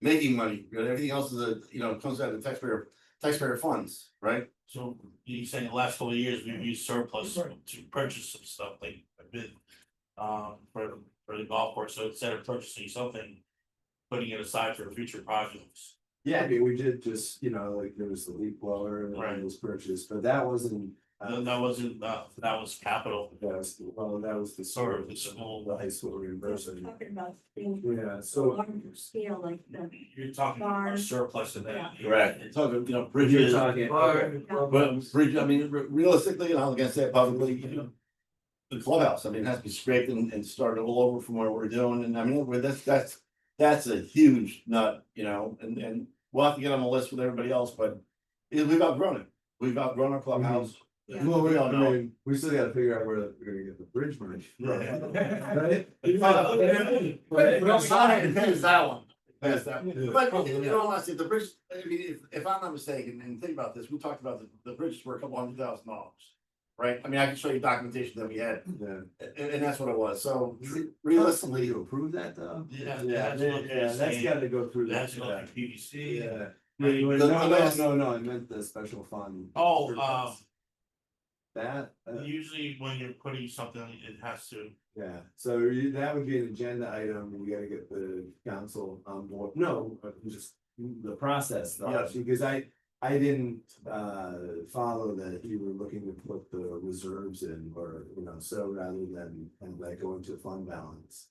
making money, everything else is comes out of taxpayer funds, right? So you saying the last couple of years, we've used surplus to purchase some stuff like a bit. For the golf course, so instead of purchasing something, putting it aside for future projects. yeah, I mean, we did just, like there was the leaf blower and Right. that was purchased, but that wasn't. That wasn't, that was capital. That was the Sort sort of the school. the high school reimbursement. Talking about things Yeah, on a so larger scale like the. You're talking about Bars. surplus of that. Correct. It's talking, you're bridges, talking, okay. but bridge, realistically, and I'm gonna say it publicly, the clubhouse, it has to be scraped and started all over from where we're doing, and that's a huge nut, and we'll have to get on the list with everybody else, but we've outgrown it. We've outgrown our clubhouse. Yeah. Well, We all know. we still gotta figure out where we're gonna get the bridge money. Right. Right? Pass that one. Pass that one. But honestly, the bridge, if I'm not mistaken, and think about this, we talked about the bridges were $200,000. Right? I can show you documentation that we had, Yeah. and that's what it was, so Will realistically. you approve that though? Yeah, Yeah, that's gotta go through that. That's going to PVC. Yeah. Right. No, I meant the special fund. Oh, That, usually when you're putting something, it has to, yeah, so that would be an agenda item, we gotta get the council on board, no, just the process. Yes. Because I didn't follow that you were looking to put the reserves in, or, so rather than kind of like going to fund balance.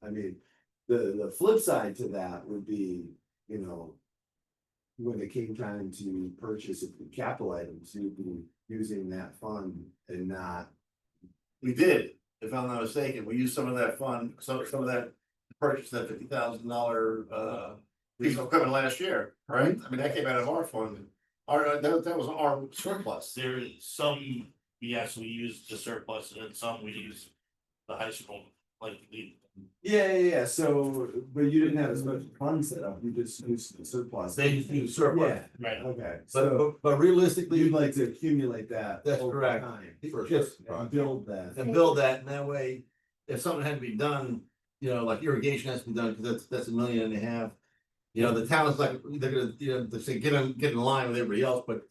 The flip side to that would be, when it came time to purchase capital items, you'd be using that fund and not. We did, if I'm not mistaken, we used some of that fund, some of that to purchase that $50,000 piece of equipment last year, right? That came out of our fund. That was our surplus. there is some, yes, we use the surplus and then some we use the high school, like the. Yeah, so, but you didn't have as much fund set up, you just used the surplus. They used to use surplus. Yeah, Right. okay, so But realistically, you'd like to accumulate that. That's over correct. time, For just And build that. and build that, and that way, if something had to be done, like irrigation has to be done, because that's $1.5 million. The town is like, they're gonna, they say, get in line with everybody else, but.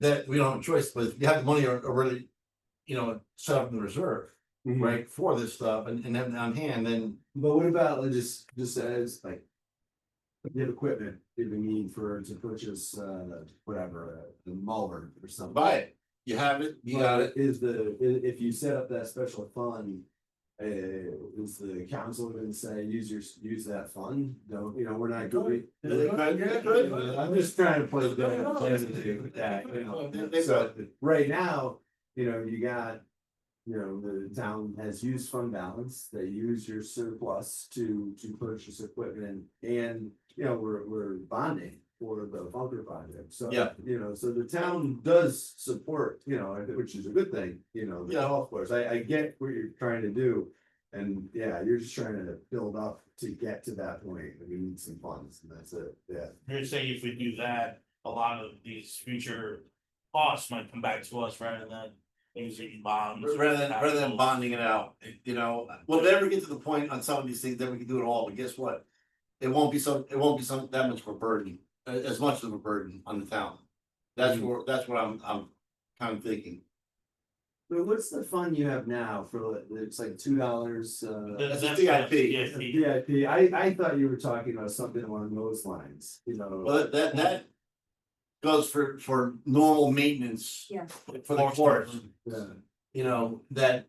That, we don't have a choice, but if you have the money already, set up in the reserve, right, for this stuff and have it on hand, then. But what about, like, just as like. You have equipment that we need to purchase, whatever, the mower or something. Buy it, you have it, you got it. If you set up that special fund. Is the council gonna say, use that fund? No, we're not going. I'm just trying to play the devil's advocate with that, so right now, you got. The town has used fund balance, they use your surplus to purchase equipment and, we're bonding for the bunker project, so. Yeah. So the town does support, which is a good thing, the Yeah. golf course, I get what you're trying to do. And yeah, you're just trying to build up to get to that point, and we need some funds, and that's it, yeah. You're saying if we do that, a lot of these future costs might come back to us rather than using bonds. Rather than bonding it out, we'll never get to the point on some of these things that we can do it all, but guess what? It won't be that much of a burden, as much of a burden on the town. That's what I'm kind of thinking. But what's the fund you have now for, it's like $2, That's a CIP. VIP? I thought you were talking about something along those lines, you know. Well, that goes for normal maintenance. Yeah. For the course, Yeah. you know, that,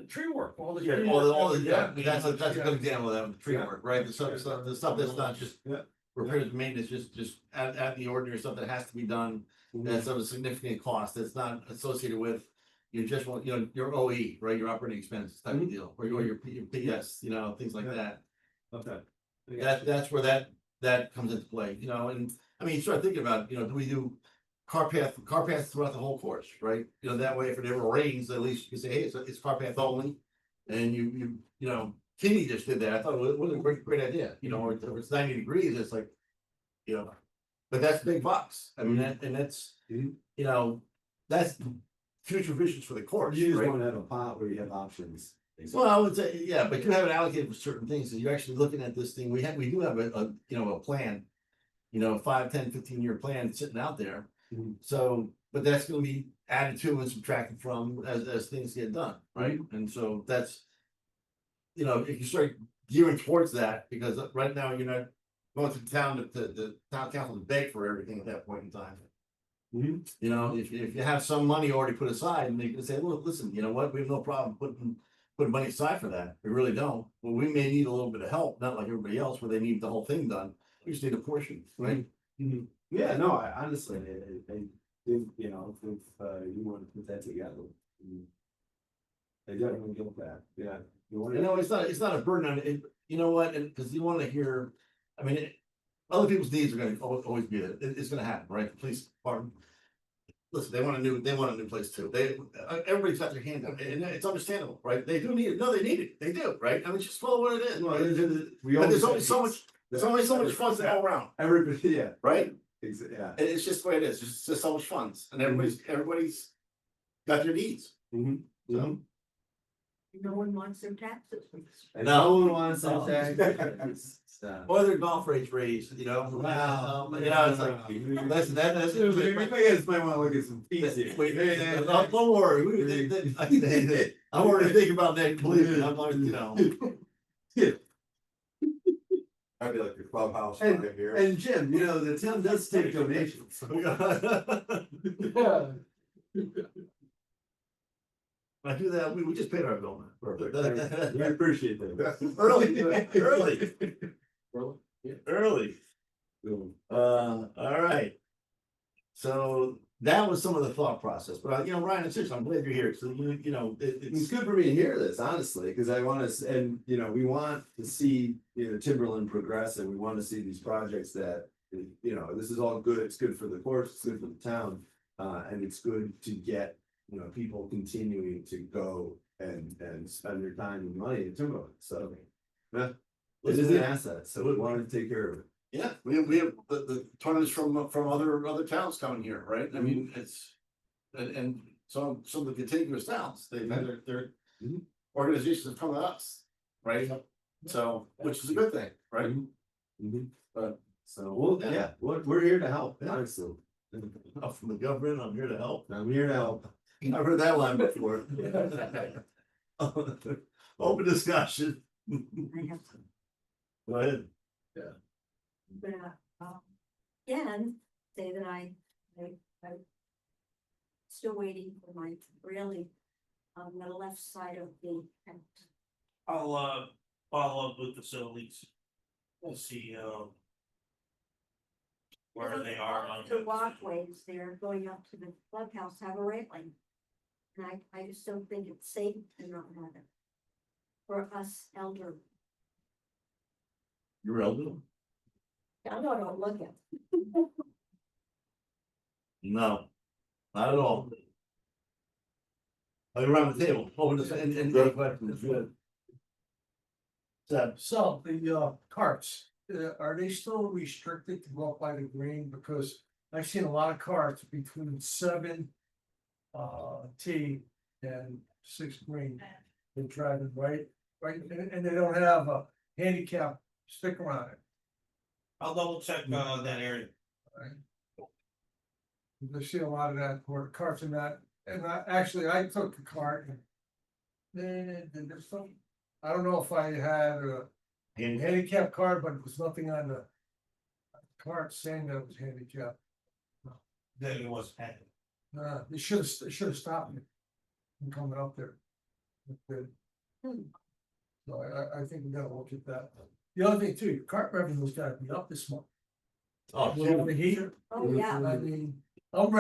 Tree work, all the. yeah, that's a good example of that, the tree work, right? The stuff that's not just Yeah. repairs and maintenance, just at the ordinary stuff that has to be done. That's of a significant cost, that's not associated with, you just want, you know, your OE, right, your operating expenses type of deal, or your PS, you know, things like that. Okay. That's where that comes into play, you know, and I mean, start thinking about, you know, do we do car path throughout the whole course, right? You know, that way if it ever rains, at least you can say, hey, it's car path only. And you know, Kenny just did that, I thought it was a great idea, you know, or if it's 90 degrees, it's like, you know. But that's big bucks, I mean, that's, Mhm. you know, that's future visions for the course, You just right? wanna have a pot where you have options. Well, I would say, yeah, but you have it allocated for certain things, so you're actually looking at this thing, we do have a, you know, a plan. You know, 5, 10, 15-year plan sitting out there, Mhm. so, but that's gonna be added to and subtracted from as things get done, right? And so that's. You know, if you start gearing towards that, because right now you're not going to town, the town council to beg for everything at that point in time. Mhm. You know, if you have some money already put aside and they can say, well, listen, you know what, we have no problem putting money aside for that, we really don't. Well, we may need a little bit of help, not like everybody else where they need the whole thing done, we just need a portion, right? Yeah, no, I honestly, I think, you know, if you want to put that together. I definitely get that, yeah. You know, it's not a burden on it, you know what, and because you want to hear, I mean, other people's needs are gonna always be there, it's gonna happen, right? The police department. Listen, they want a new place too, everybody's got their hand out, and it's understandable, right? They do need it, no, they need it, they do, right? I mean, it's just follow what it is, Well, right? But there's only so much, funds to go around, Everybody, yeah, right? yeah. It's just the way it is, it's just so much funds, and everybody's got their needs, Mhm. so. No one wants their taxes. And No. no one wants that. So. Or their golf rates raised, you know. You know, it's like, listen, that's. You guys might wanna look at some fees here. Don't worry, I'm already thinking about that, believe me, I'm like, you know. I'd be like the clubhouse And- right here. And Jim, you know, the town does take donations. I do that, we just paid our bill, man. We appreciate that. Early. All right. So that was some of the thought process, but you know, Ryan, seriously, I'm glad you're here, so you know, It's it's. good for me to hear this, honestly, because I want to, and you know, we want to see, you know, Timberland progress, and we want to see these projects that, you know, this is all good. It's good for the course, it's good for the town, and it's good to get, you know, people continuing to go and spend their time and money in Timberland. So, yeah, it is an asset, so we want to take care of it. Yeah, we have the tournaments from other towns coming here, right? I mean, it's. And some of the contiguous towns, they've had their Mhm. organizations have come to us, right? So, which is a good thing, right? Mhm. But- So, well, yeah, we're here to help, honestly. I'm from the government, I'm here to help. I'm here to help. I've heard that line before. Open discussion. I have some, Go ahead. but, again, say that I still waiting for my really, on the left side of the tent. I'll follow up with facilities. To see where they are on. The walkways there going up to the clubhouse have a railing. And I just don't think it's safe to not have it. For us elderly. You're elderly? I don't look at. No, not at all. Around the table, open this and any questions, good. Seb, So the carts, are they still restricted to go up by the green? Because I've seen a lot of carts between 7 T and 6 green. They're driving right, and they don't have a handicap sticker on it. I'll double check that area. I see a lot of that, where carts in that And I took the cart. And there's some, I don't know if I had a handicap card, but there was nothing on the card saying that it was handicapped. Then it was handed. They should have stopped me from coming up there. But, Hmm. So I think we gotta look at that. The other thing too, your cart revenue's gotta be up this month. Oh, With the heat. Oh, yeah. I mean, I'm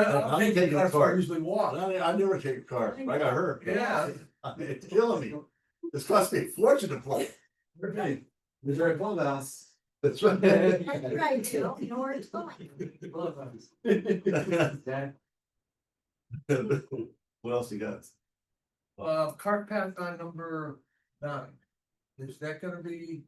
taking cars, I usually walk. I never take a car, I got hurt. Yeah. It's killing me. It's cost me a fortune to play. Okay, there's our clubhouse. That's right. That's right, you don't know where it's going. What else you got? Cart path on number 9. Is that gonna be,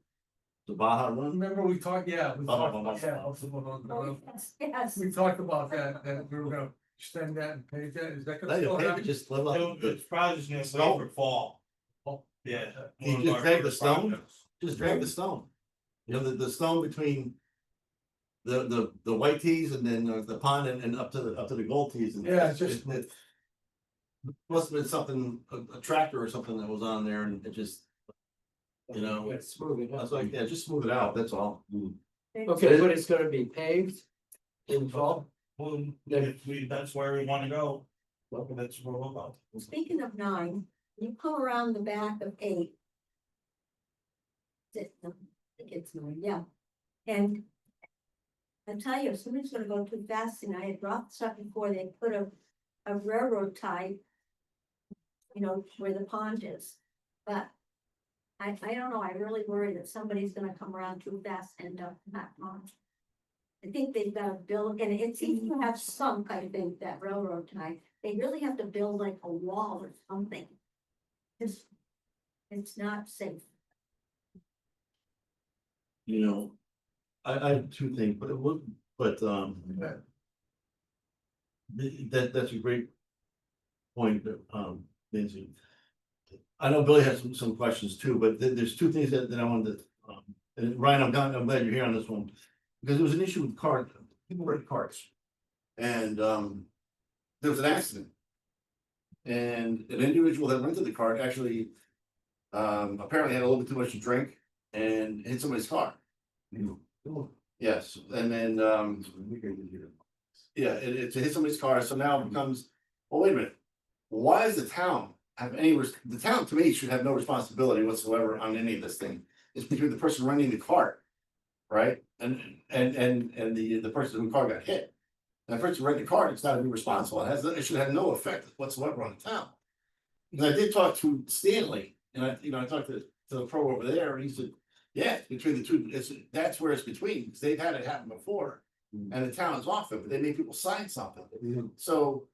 The Baja run? remember we talked, yeah. We talked Oh, about- yeah, also about Oh, the- yes, yes. We talked about that we were gonna extend that and pay that, is that No, gonna you still pay it, happen? just live up. It's probably just gonna Snow. wait for fall. Oh. Yeah. You One of just our drag the first stone? projects. Just drag the stone. You know, the stone between. The white tees and then the pond and up to the gold tees. and Yeah, it's just- it must have been something, a tractor or something that was on there and it just. You know, It's smooth I was enough. like, yeah, just smooth it out, that's all. Okay, but it's gonna be paved in fall. Well, that's where we wanna go. That's where we'll go. Speaking of 9, you come around the back of 8. I think it's 9, yeah. And I tell you, if somebody's gonna go too fast, and I had brought stuff before, they put a railroad tie. You know, where the pond is, but I don't know, I really worry that somebody's gonna come around too fast and end up in that pond. I think they've got to build, and it seems to have sunk, I think, that railroad tie, they really have to build like a wall or something. It's not safe. You know. I have two things, but it would, but that's a great. Point, Nancy. I know Billy has some questions too, but there's two things that I wanted to, and Ryan, I'm glad you're here on this one. Because there was an issue with cars, people rent cars. And there was an accident. And an individual that rented the car actually apparently had a little bit too much to drink and hit somebody's car. Yes, and then yeah, it hit somebody's car, so now it becomes, well, wait a minute. Why does the town have the town to me should have no responsibility whatsoever on any of this thing. It's between the person renting the car. Right, and the person whose car got hit. And the person renting the car, it's not to be responsible, it should have no effect whatsoever on the town. And I did talk to Stanley, and I talked to the pro over there, and he said, yeah, it's between the two, that's where it's between, because they've had it happen before. And the town's off it, but they made people sign something. So.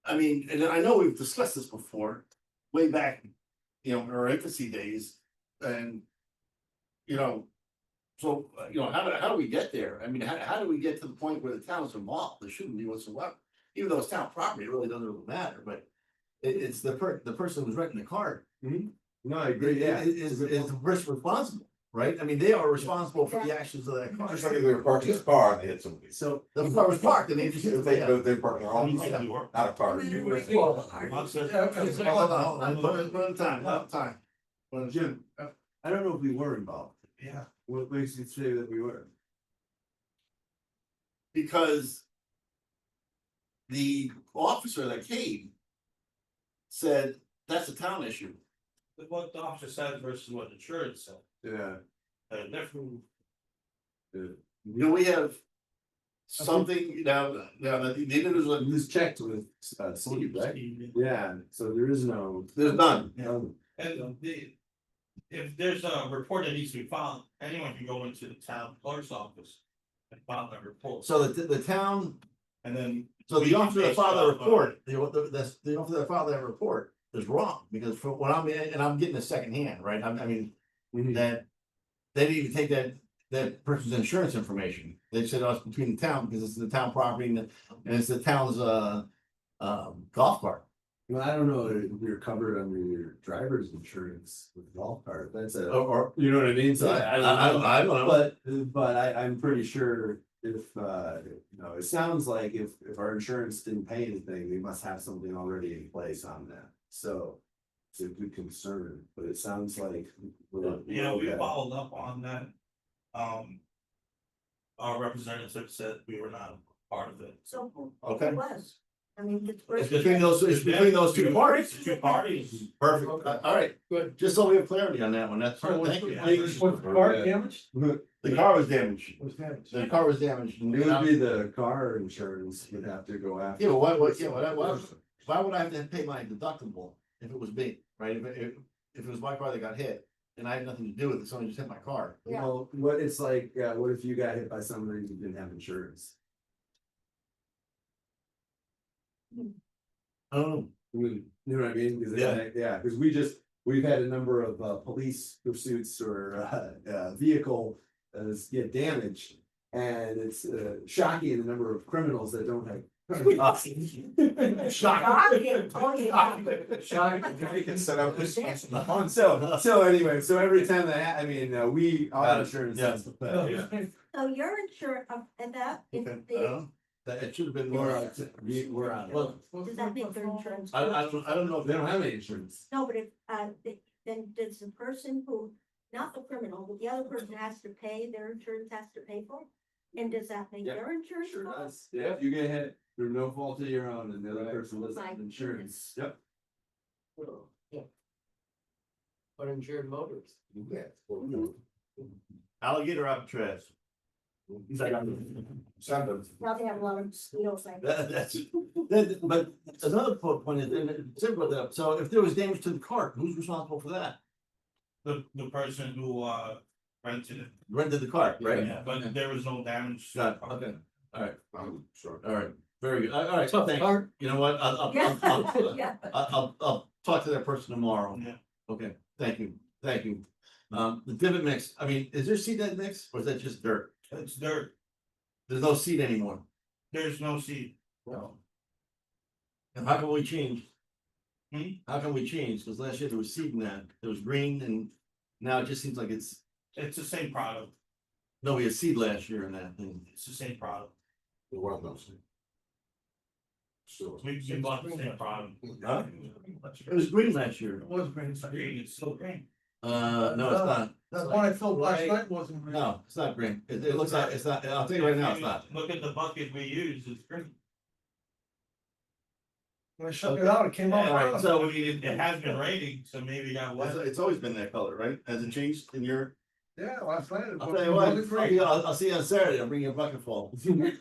I mean, and I know we've discussed this before, way back, in our infancy days, and. So, how do we get there? I mean, how do we get to the point where the town's involved? There shouldn't be whatsoever. Even though it's town property, it really doesn't really matter, but it's the person who's renting the car. No, I agree, yeah. Is the person responsible, right? I mean, they are responsible for the actions of that car. Just like if they were parking his car and they hit somebody. So, The car was parked and they just. If they park their own, Yeah. not a car. Once there's- Hold on, one at a time, one at a time. Jim, I don't know if we were involved. Yeah. What makes you say that we were? Because the officer that came said, that's a town issue. But what the officer said versus what the insurance said, Yeah. different. We have something now that the individual, This checked with Steve, right? Yeah, so there is no. there's none. And if there's a report that needs to be filed, anyone can go into the town clerk's office and file that report. So the town, And then. so the officer that filed the Based off, report, the officer that filed that report is wrong, because for what I'm getting a second hand, right? I mean, that. They didn't even take that person's insurance information. They said, oh, it's between the town, because it's the town property and it's the town's golf cart. Well, I don't know if you're covered under your driver's insurance with golf cart, that's a, Or, you know what I mean? So I don't know. I don't know. But I'm pretty sure it sounds like if our insurance didn't pay anything, we must have something already in place on that, so. It's a good concern, but it sounds like. Yeah, we okay. followed up on that. Our representative said we were not part of it. So who Okay. was? I mean, it's. It's between those two parties. Two parties. Perfect, all right, Good. just so we have clarity on that one, that's, So thank you. Was the car damaged? The car was damaged, Was damaged. the car was damaged. and It would be the car insurance would have to go after. Yeah, but why would I have to pay my deductible if it was me, right? If it was my car that got hit and I had nothing to do with it, someone just hit my car. Yeah. Well, what it's like, what if you got hit by somebody who didn't have insurance? Oh, You know what I mean? Cause Yeah. yeah, cause we've had a number of police pursuits or vehicle get damaged. And it's shocking the number of criminals that don't have. Shocking. Oh, yeah. You can set up this. So anyway, so every time that, I mean, our insurance Yeah. has to pay. So your insurance, and that, is okay, the, that, it should have been We're more. out, we're out. Well, does that make their insurance? I don't know if They don't have any insurance. No, but if, then does the person who, not the criminal, but the other person has to pay, their insurance has to pay for it? And does that make Yeah, their insurance? Sure go up? does. Yeah, if you get hit through no fault of your own and the other Right. person doesn't My have insurance, yep. Yeah. Uninsured motorists. alligator Alcatraz. He's like, Now they have a lot of mosquitoes like. that's, but another point is, and Sid brought that up, so if there was damage to the cart, who's responsible for that? The person who rented it. Rented the cart, right? Yeah, but there was no damage. Got it, okay, Sure. all right, very good, all right, Tough thanks. car. You know what, I'll Yeah. I'll talk to that person tomorrow. Yeah. Okay, thank you. The divot mix, I mean, is there seed in that mix, or is that just dirt? It's dirt, There's no seed anymore. there's no seed. No. And how can we change? Hmm? How can we change? Cause last year there was seed in that, there was green and now it just seems like it's, It's the same product, no, we had seed last year in that thing. it's the same product. The world knows. Sure. We bought the same product. Huh? It was green last year. It was green. Green, it's still green. No, it's not. That one I filled last Right. night wasn't green. No, it's not green. It looks like, it's not, I'll tell you right now, it's not. Look at the bucket we use, it's green. When I shook it out, it came out. Alright, brown. so- I mean, it has been raining, so maybe that was. It's always been that color, right? Has it changed in your? Yeah, last night. it I'll was- tell you it what, wasn't green. I'll see you on Saturday. I'll bring you a bucket full. You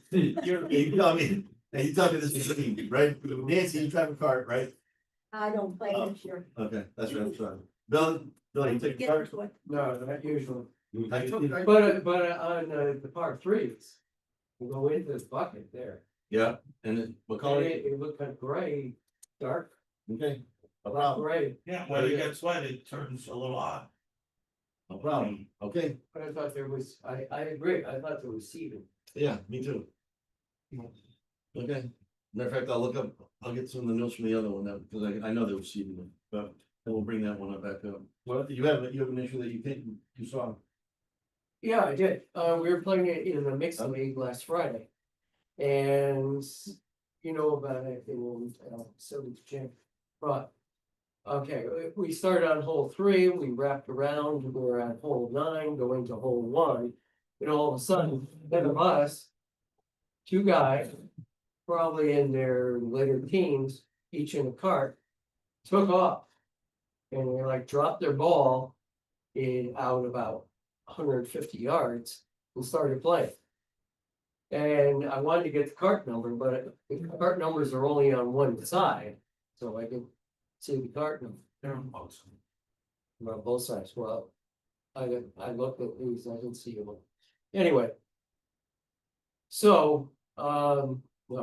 tell me, and you tell me this is green, right? Nancy, you drive a cart, right? I don't play this year. Okay, that's right, sorry. Bill, you take a Get cart? into it. No, not usually. I took- But on the part threes, we go into this bucket there. Yeah, and then what And color? it looked kind of gray, dark, Okay, no dark problem, gray, Yeah, when it gets wet, it turns a little odd. no problem. Okay, but I thought there was, I agree, I thought there was seeding. yeah, me too. Okay, matter of fact, I'll get some of the notes from the other one, because I know there was seed in it, but then we'll bring that one up back up. Well, you have an issue that you saw. Yeah, I did. We were playing it in the mixed league last Friday. And you know about it, they will, so it's Jim. But, okay, we started on hole 3, we wrapped around, we were at hole 9, going to hole 1. And all of a sudden, then of us, 2 guys, probably in their later teens, each in a cart, took off. And they like dropped their ball out about 150 yards and started playing. And I wanted to get the cart number, but the cart numbers are only on one side, so I can see the cart number. They're on both sides. On both sides, well, I looked at these, I didn't see them. Anyway. So, well,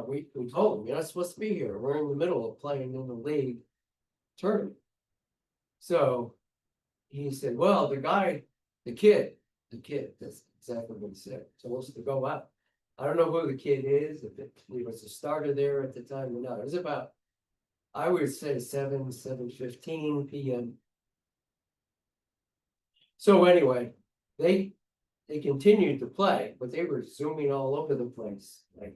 we told them, you're not supposed to be here, we're in the middle of playing in the league tournament. So, he said, well, the kid, that's exactly what he said, supposed to go out. I don't know who the kid is, if he was a starter there at the time or not, it was about, I would say 7:15 PM. So anyway, they they continued to play, but they were zooming all over the place, like.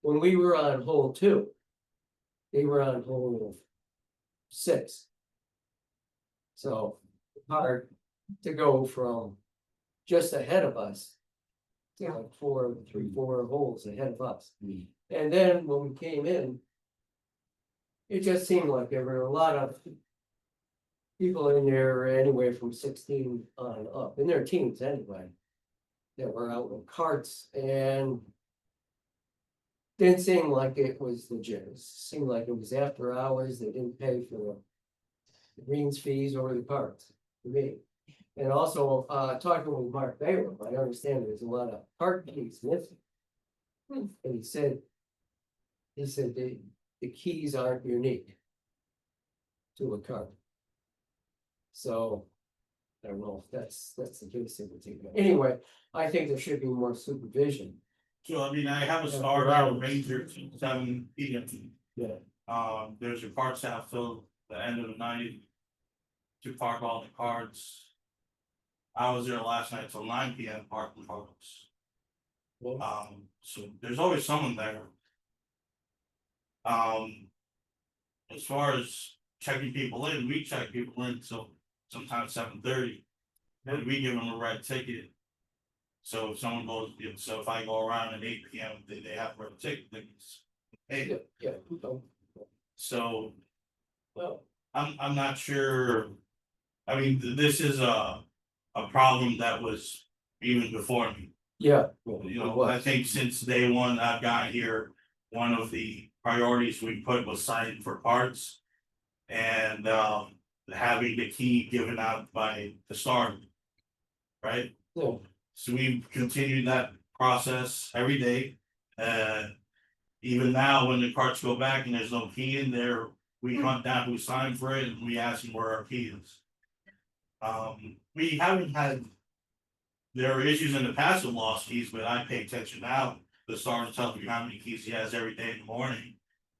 When we were on hole 2. They were on hole 6. So hard to go from just ahead of us. To Yeah. like 4 holes ahead of us. And then when we came in. It just seemed like there were a lot of. People in there anyway from 16 on up, in their teens anyway. That were out with carts and. Didn't seem like it was legit, it seemed like it was after hours, they didn't pay for the greens fees or the carts, to me. And also, talking with Mark Baylor, I understand there's a lot of cart keys missing. And he said. The keys aren't unique. To a cart. So. I don't know if that's the case in particular, anyway, I think there should be more supervision. So I mean, I have a Yeah, start hours. at Ranger to 7 p.m. Yeah. There's a carts out till the end of the night. To park all the carts. I was there last night till 9 p.m. parking carts. So there's always someone there. As far as checking people in, we check people in till sometimes 7:30. And we give them a red ticket. So if someone goes, so if I go around at 8 p.m., they have a red ticket, they can hey, Yeah. so Well, I'm not sure. I mean, this is a problem that was even before me. yeah. You know, I think since day one I've got here, one of the priorities we put was signing for parts. And having the key given out by the start. Right? Yeah. So we continued that process every day. Even now, when the carts go back and there's no key in there, we hunt down who signed for it and we ask them where our key is. We haven't had. There are issues in the past with lost keys, but I pay attention now. The sergeant tells me how many keys he has every day in the morning.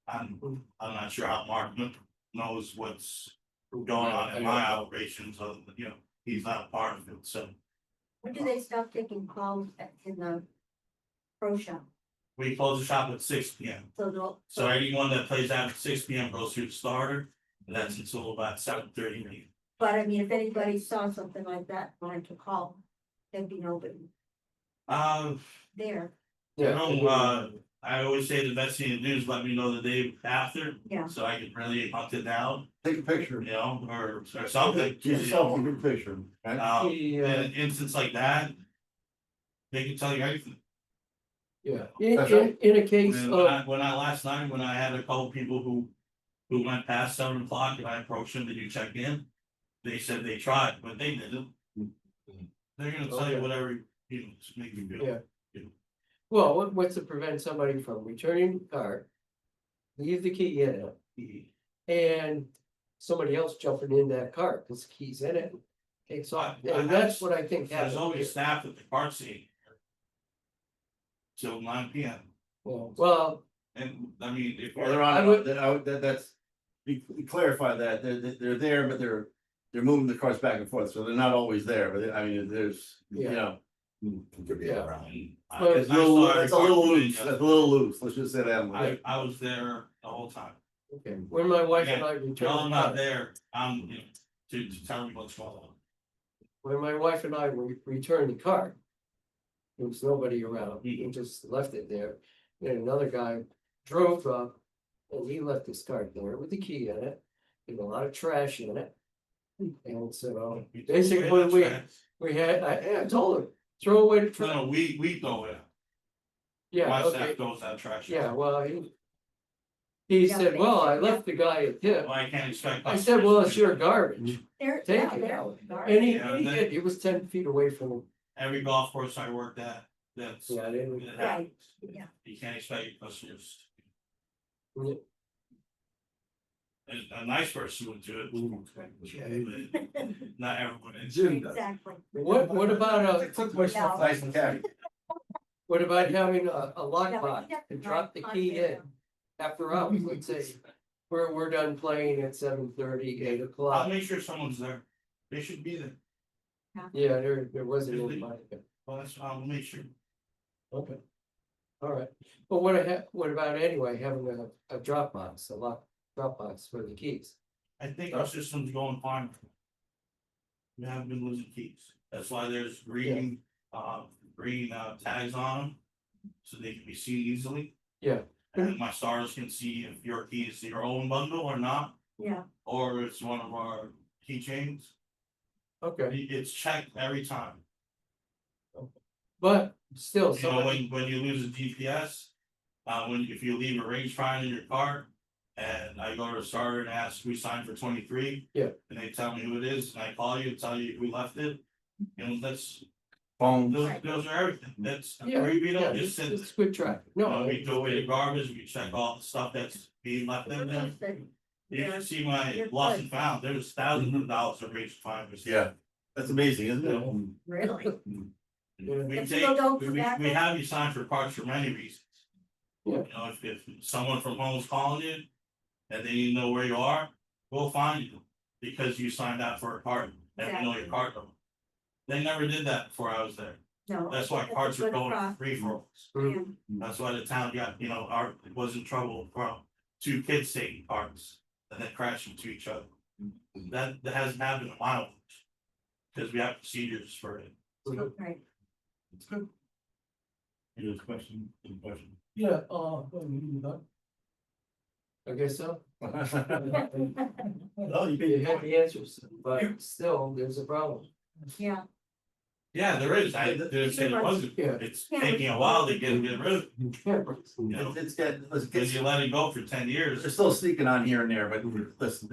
I'm not sure how Mark knows what's going on in my operations, other than, you know, he's not part of it, so. When do they stop taking calls in the pro shop? We close the shop at 6 p.m. So they'll. So anyone that plays after 6 p.m. goes through the starter, and that's until about 7:30. But I mean, if anybody saw something like that, wanted to call, there'd be nobody there. I always say the best thing to do is let me know the day after, Yeah. so I can really hunt it down, Take a picture. you know, or something. Get yourself a good picture, right? In an instance like that. They can tell you everything. Yeah, That's right. in a case When of, when I last night, when I had a couple people who went past 7 o'clock and I approached them, did you check in? They said they tried, but they didn't. They're gonna tell you Okay. whatever, you know, to make you feel. Yeah. Well, what's to prevent somebody from returning the car? Leave the key in it. And somebody else jumping in that car, because the key's in it. Takes off, I and that's what I think There's happened. always staff at the car scene. Till 9 p.m. Well, And I mean, if Well, they're I on, would- that's, we clarify that, they're there, but they're moving the cars back and forth, so they're not always there, but I mean, there's, you Yeah. know. Yeah. I It's a little, saw it's a little every loose, car that's a little loose, let's just say that. I was there the whole time. okay, when my wife and I Tell returned. them the not car- there, you know, to tell me what's going on. When my wife and I returned the car. There was nobody around, we just left it there, and another guy drove up. And he left his car there with the key in it, and a lot of trash in it. And so, basically, we had, I told him, throw away the trash, No, we throw it out. yeah, My okay, staff throws that trash. yeah, well, he Yeah, said, well, I basically, left the guy a tip. Well, I can't expect. I said, well, it's your garbage, They're, take yeah, it they're. out. dark. And he Yeah, he that- did, he was 10 feet away from him, Every golf course I worked at, that's. yeah, they were. it Right, happens. yeah. You can't expect your customers. Yeah. And a nice person would do it. But not everyone is. Jim does. Exactly. What about Yeah. Nice and catty. what about having a Yeah, but lockbox you and drop the have key to- in after hours, let's say. We're done playing at 7:30, 8 I'll o'clock, make sure someone's there. They should be there. yeah, there wasn't anybody. Well, that's, I'll make sure. Okay. All right, but what about anyway, having a Dropbox, a lock Dropbox for the keys? I think our system's going fine. We haven't been losing keys. That's why there's green tags on them. So they can be seen easily. Yeah. And my stars can see if your key is your own bundle or not, Yeah, or it's one of our keychains. Okay, It's checked every time. but still, You know, somebody, when you lose a GPS, if you leave a range find in your car. And I go to the starter and ask who signed for 23. Yeah. And they tell me who it is, and I call you and tell you who left it. You know, that's, Phone. those are everything, that's, yeah, we yeah, don't just sit. it's good track, no. We throw away the garbage, we check all the stuff that's being left in there. You can see my You're lost good. and found, there's thousands of dollars of range finders. Yeah. That's amazing, isn't it? really. We If take, people don't we come back we with- have you sign for parts for many reasons. Yeah. You know, if someone from home is calling you. And they need to know where you are, we'll find you, because you signed out for a part, and we know your card number. They never did that before I was there, No. that's why that's a cards are good going pro- free for us. yeah. That's why the town got, was in trouble from two kids taking cards and then crashing into each other. That hasn't happened in a while. Cause we have procedures for it. Right. It's good. Any question, any question? Yeah, you done? I guess so. No, You had the answers, but still, there's a problem. Yeah, Yeah, there is, I didn't say there wasn't, Yeah. it's taking a while to get rid of it, Yeah. you know, It's getting, cause you let it go for 10 years. they're still sneaking on here and there, but listen,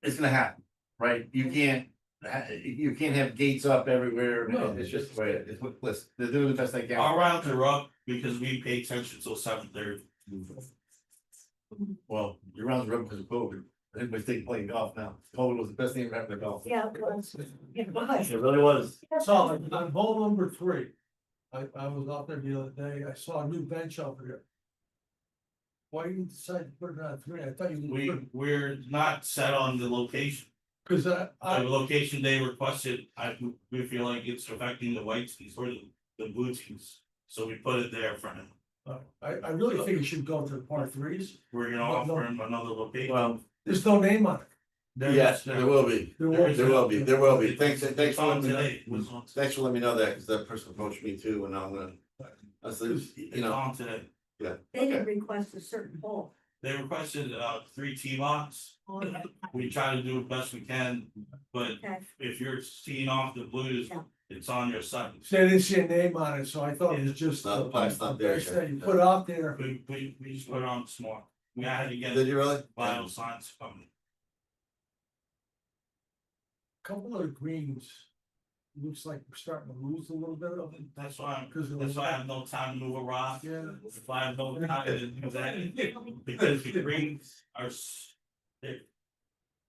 it's gonna happen, right? You can't have gates up everywhere, No. it's just the way it is. Listen, they're doing the best they can. Our rounds are up because we pay attention till 7:30. Well, your rounds are up because of COVID. Everybody's taking playing golf now. COVID was the best thing ever happened to golf. yeah, it was. It was. It really was. So on hole number 3, I was out there the other day, I saw a new bench over there. Why you decide to put it on 3? I thought you. We're not set on the location. Cause The location they requested, we feel like it's affecting the white tees or the blue tees. So we put it there for him. I really think it should go to the par 3s. We're gonna offer him another location. Well, There's no name on it. yes, there will be. There There is- There will be, there will be. Thanks It's for on letting me know. today. It was on today. Thanks for letting me know that, because that person approached me too, and I'm gonna. I said, you It's know, on today. They didn't request a certain hole. They requested 3 tee box. We try to do the best we can, but Okay. if you're teeing off the blues, Yeah. it's on your site. See, I didn't see a name on it, so I thought it was just. No, the plaque's not there. I said, you put it out there. We just put it on small. We had to get did you really? vital signs coming. Couple of the greens. Looks like we're starting to lose a little bit of it. That's why Because of the- that's why I have no time to move a rock. Yeah. If I have no time to do that, because the greens are.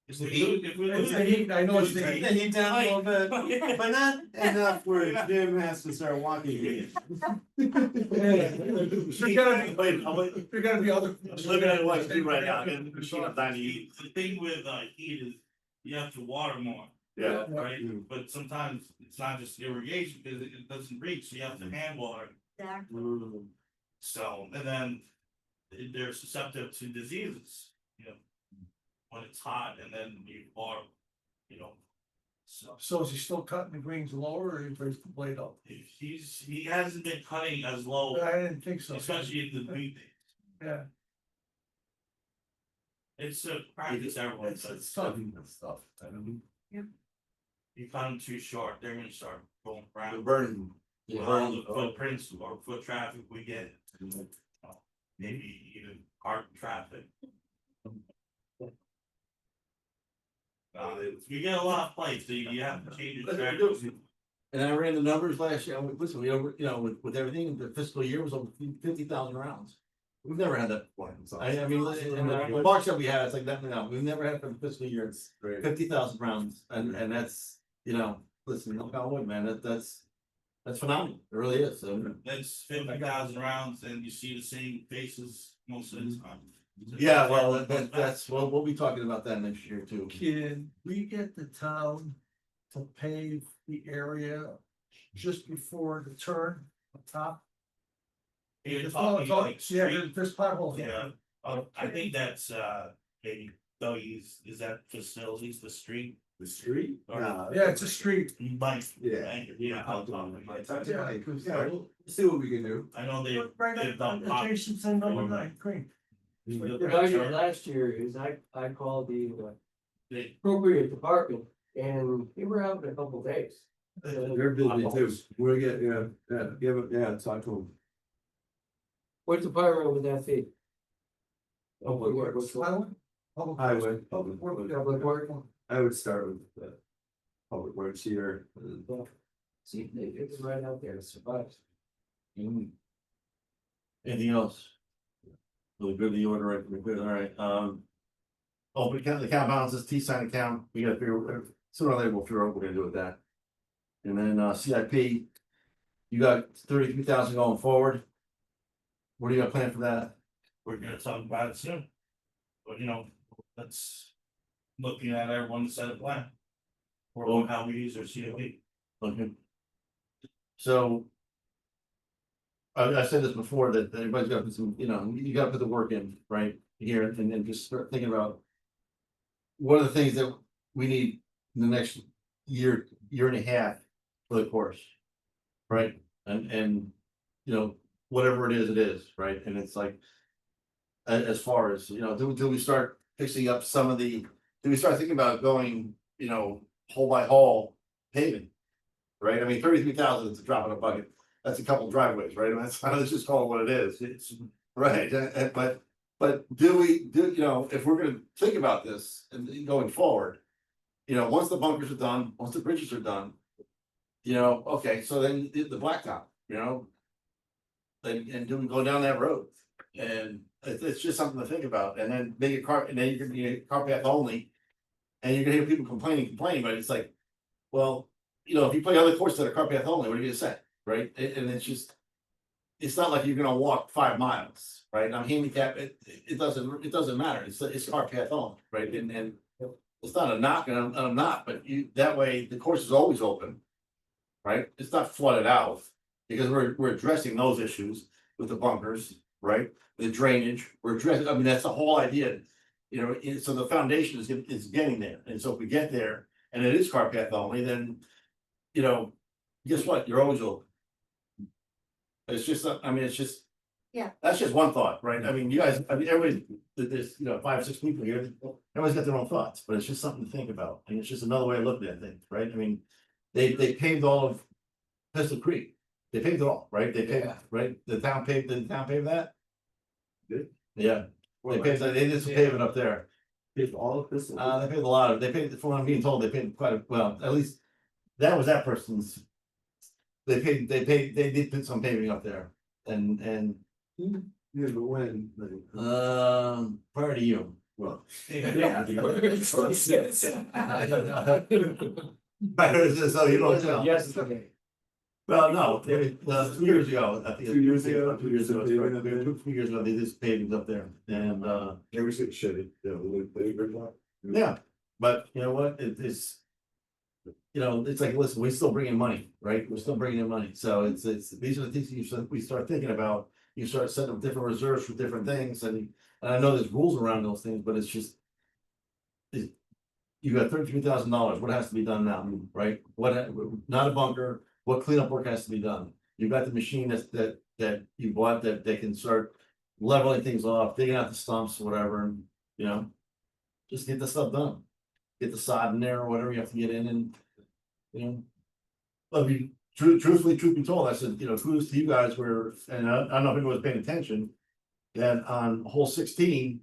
It's the heat, if we It's lose the heat, I know it's the Turn heat. the heat down a little bit, but not enough where Jim has to start walking again. There gotta be, Wait, I'm waiting. there gotta be other. I'm looking at what I do right now, and the machine I'm dying to eat. The thing with heat is you have to water more, Yeah. right? But sometimes it's not just irrigation because it doesn't reach, so you have to hand water. Exactly. So, and then they're susceptible to diseases, you know. When it's hot and then you water, you know. So So is he still cutting the greens lower or he raised the blade up? he hasn't been cutting as low, I didn't think so. especially in the big days. Yeah, It's a practice everyone it's says. tough. Stuff. I don't know. You cut them too short, they're gonna start going The around. burn. With all the footprints or foot traffic we get. Maybe even car traffic. We get a lot of plates, so you have to change your strategy. And I ran the numbers last year, listen, with everything, the fiscal year was over 50,000 rounds. We've never had that before. I mean, in the box that we had, it's like that, no, we've never had for the fiscal year, it's 50,000 rounds, and that's, listen, knock on wood, man, that's phenomenal, it really is, so. That's 50,000 rounds and you see the same faces most of the time. Yeah, well, that's, we'll be talking about that next year too. Can we get the town to pave the area just before the turn up top. You're Just talking follow- like Yeah, street, there's potholes. yeah, I think that's, maybe, Dougie's, is that facilities, the street? The street? Or- Nah, Yeah, it's a street. You might, Yeah. yeah, I'll talk about it. Yeah, we'll see what we can do. I know they, Right they've done. adjacent to number 9, green. What I did last year is I called the They- appropriate department and they were out in a couple days. They're busy too. We're getting, talk to them. What department would that be? Public Which Works. one? Highway? Public Highway, Works. public, Public work? I would start with the public works here. See, it's right out there, it survives. Anything else? Really good, the order, right, we're good, all right, open account, the account balances, T-sign account, we gotta figure, sooner or later we'll figure out what we're gonna do with that. And then, CIP, you got 33,000 going forward. What do you got planned for that? We're gonna talk about it soon. But that's looking at everyone to set a plan. Or how we use our COP. Okay. So. I said this before, that everybody's got to put some, you gotta put the work in, right, here, and then just start thinking about. What are the things that we need in the next year and a half for the course? Right, and, whatever it is, right, and it's like. As far as, do we start fixing up some of the, do we start thinking about going, hole by hole paving? Right, I mean, 33,000 is a drop in a bucket, that's a couple driveways, right, and that's, let's just call it what it is, it's, right, but do we, if we're gonna think about this and going forward. Once the bunkers are done, once the bridges are done. Okay, so then the blacktop, and do we go down that road? And it's just something to think about, and then make it and then you're gonna be car path only. And you're gonna hear people complaining, but it's like, well, if you play other courses that are car path only, what are you gonna say, right? And it's just. It's not like you're gonna walk 5 miles, right? I'm handicapped, it doesn't matter, it's car path only, right? And it's not a knock, and I'm not, but that way, the course is always open. Right? It's not flooded out, because we're addressing those issues with the bunkers, right? The drainage, we're addressing, I mean, that's the whole idea. So the foundation is getting there, and so if we get there, and it is car path only, then. Guess what, you're always open. It's just, it's just. Yeah. That's just one thought, right? I mean, you guys, everybody, there's, 5 or 6 people here, everybody's got their own thoughts, but it's just something to think about, and it's just another way of looking at things, right? I mean. They paved all of Pistol Creek, they paved it all, right? They paved, right? The town paved that? Did? Yeah, they paved, they did some paving up there. If all of this. They paved a lot of, they paved, from what I'm being told, they paved quite a, well, at least. That was that person's. They did put some paving up there, and. Yeah, but when, Prior to you. well. So you don't tell. Yes, okay. Well, no, 2 years ago, I think. 2 years ago? 2 years ago, two years ago, they did pavings up there, and, They were saying shitty, they were like. yeah, but you know what, it's. It's like, listen, we're still bringing money, right, we're still bringing in money, so it's, these are the things we start thinking about. You start setting up different reserves for different things, and I know there's rules around those things, but it's just. You got $33,000, what has to be done now, right? What, not a bunker, what cleanup work has to be done? You've got the machine that you bought that they can start leveling things off, digging out the stumps, whatever, and. Just get the stuff done. Get the sod in there or whatever you have to get in and. I mean, truthfully, truth be told, I said, kudos to you guys where, and I don't know if anyone was paying attention. That on hole 16.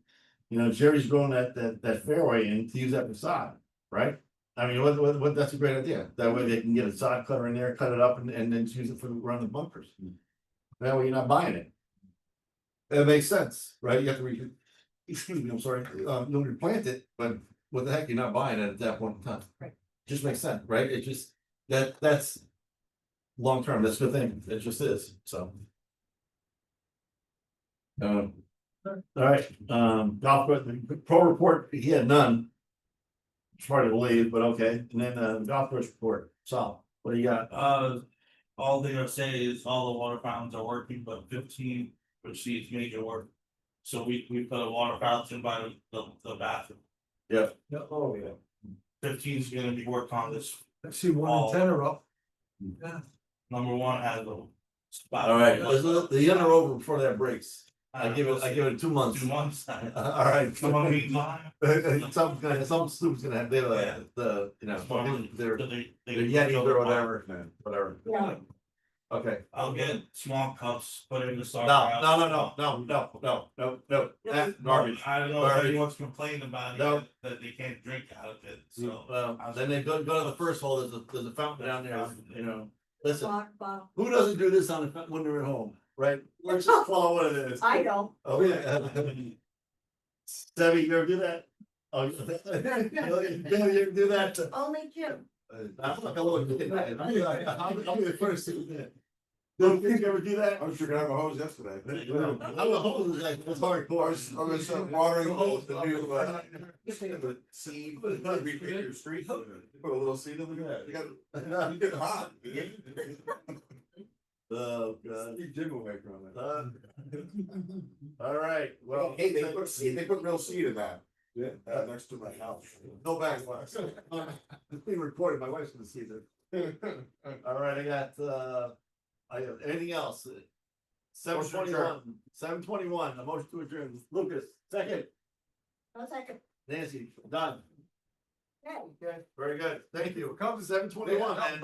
Jerry's growing that fairway in to use that for sod, right? I mean, what, that's a great idea. That way they can get a sod cutter in there, cut it up and then use it for around the bunkers. That way you're not buying it. That makes sense, right? You have to excuse me, I'm sorry, you'll replant it, but what the heck, you're not buying it at that point in time. Right. Just makes sense, right? It just, that's. Long term, that's a good thing. It just is, so. All right, golf course, pro report, he had none. It's hard to believe, but okay, and then golf course report, Sal, what do you got? all they're gonna say is all the water fountains are working, but 15 receives major work. So we put a water fountain by the bathroom. Oh, yeah. 15 is gonna be worked on this. I see one antenna up. Number one has a spot. All right, the under over before that breaks. I give it 2 months. 2 months. All right. Someone needs mine. Some stupid's gonna have, the, you know, their They Yetis or whatever. Yeah. Okay. I'll get small cups, put it in the No, stock. no, that's garbage. I don't know if Garbage. anyone's complaining about No. it, that they can't drink out of it, so. Then they go to the first hole, there's a fountain down there, you know, listen, Water bottle. who doesn't do this on when they're at home, right? Let's just follow what it is. I don't. Oh, yeah. Debbie, you ever do that? Oh, Debbie, you ever do that? Only Jim. I'm like a little kid. I'll be the first to do that. Don't you ever do that? I was drinking out of a hose yesterday. I'm a hose, like, it's hardcore. I was watering holes to do, seed, repair your street. Put a little seed in there. You get hot. Oh, God. Keep Jim away from it. All right, well. Hey, they put seed, they put real seed in that. Yeah. Next to my house. No backlash. It's being recorded, my wife's gonna see this. All right, I have, anything else? 7:21, a motion to adjourn, Lucas, second, No second. Nancy, done, Okay. Okay. very good, thank you, come to 7:21, and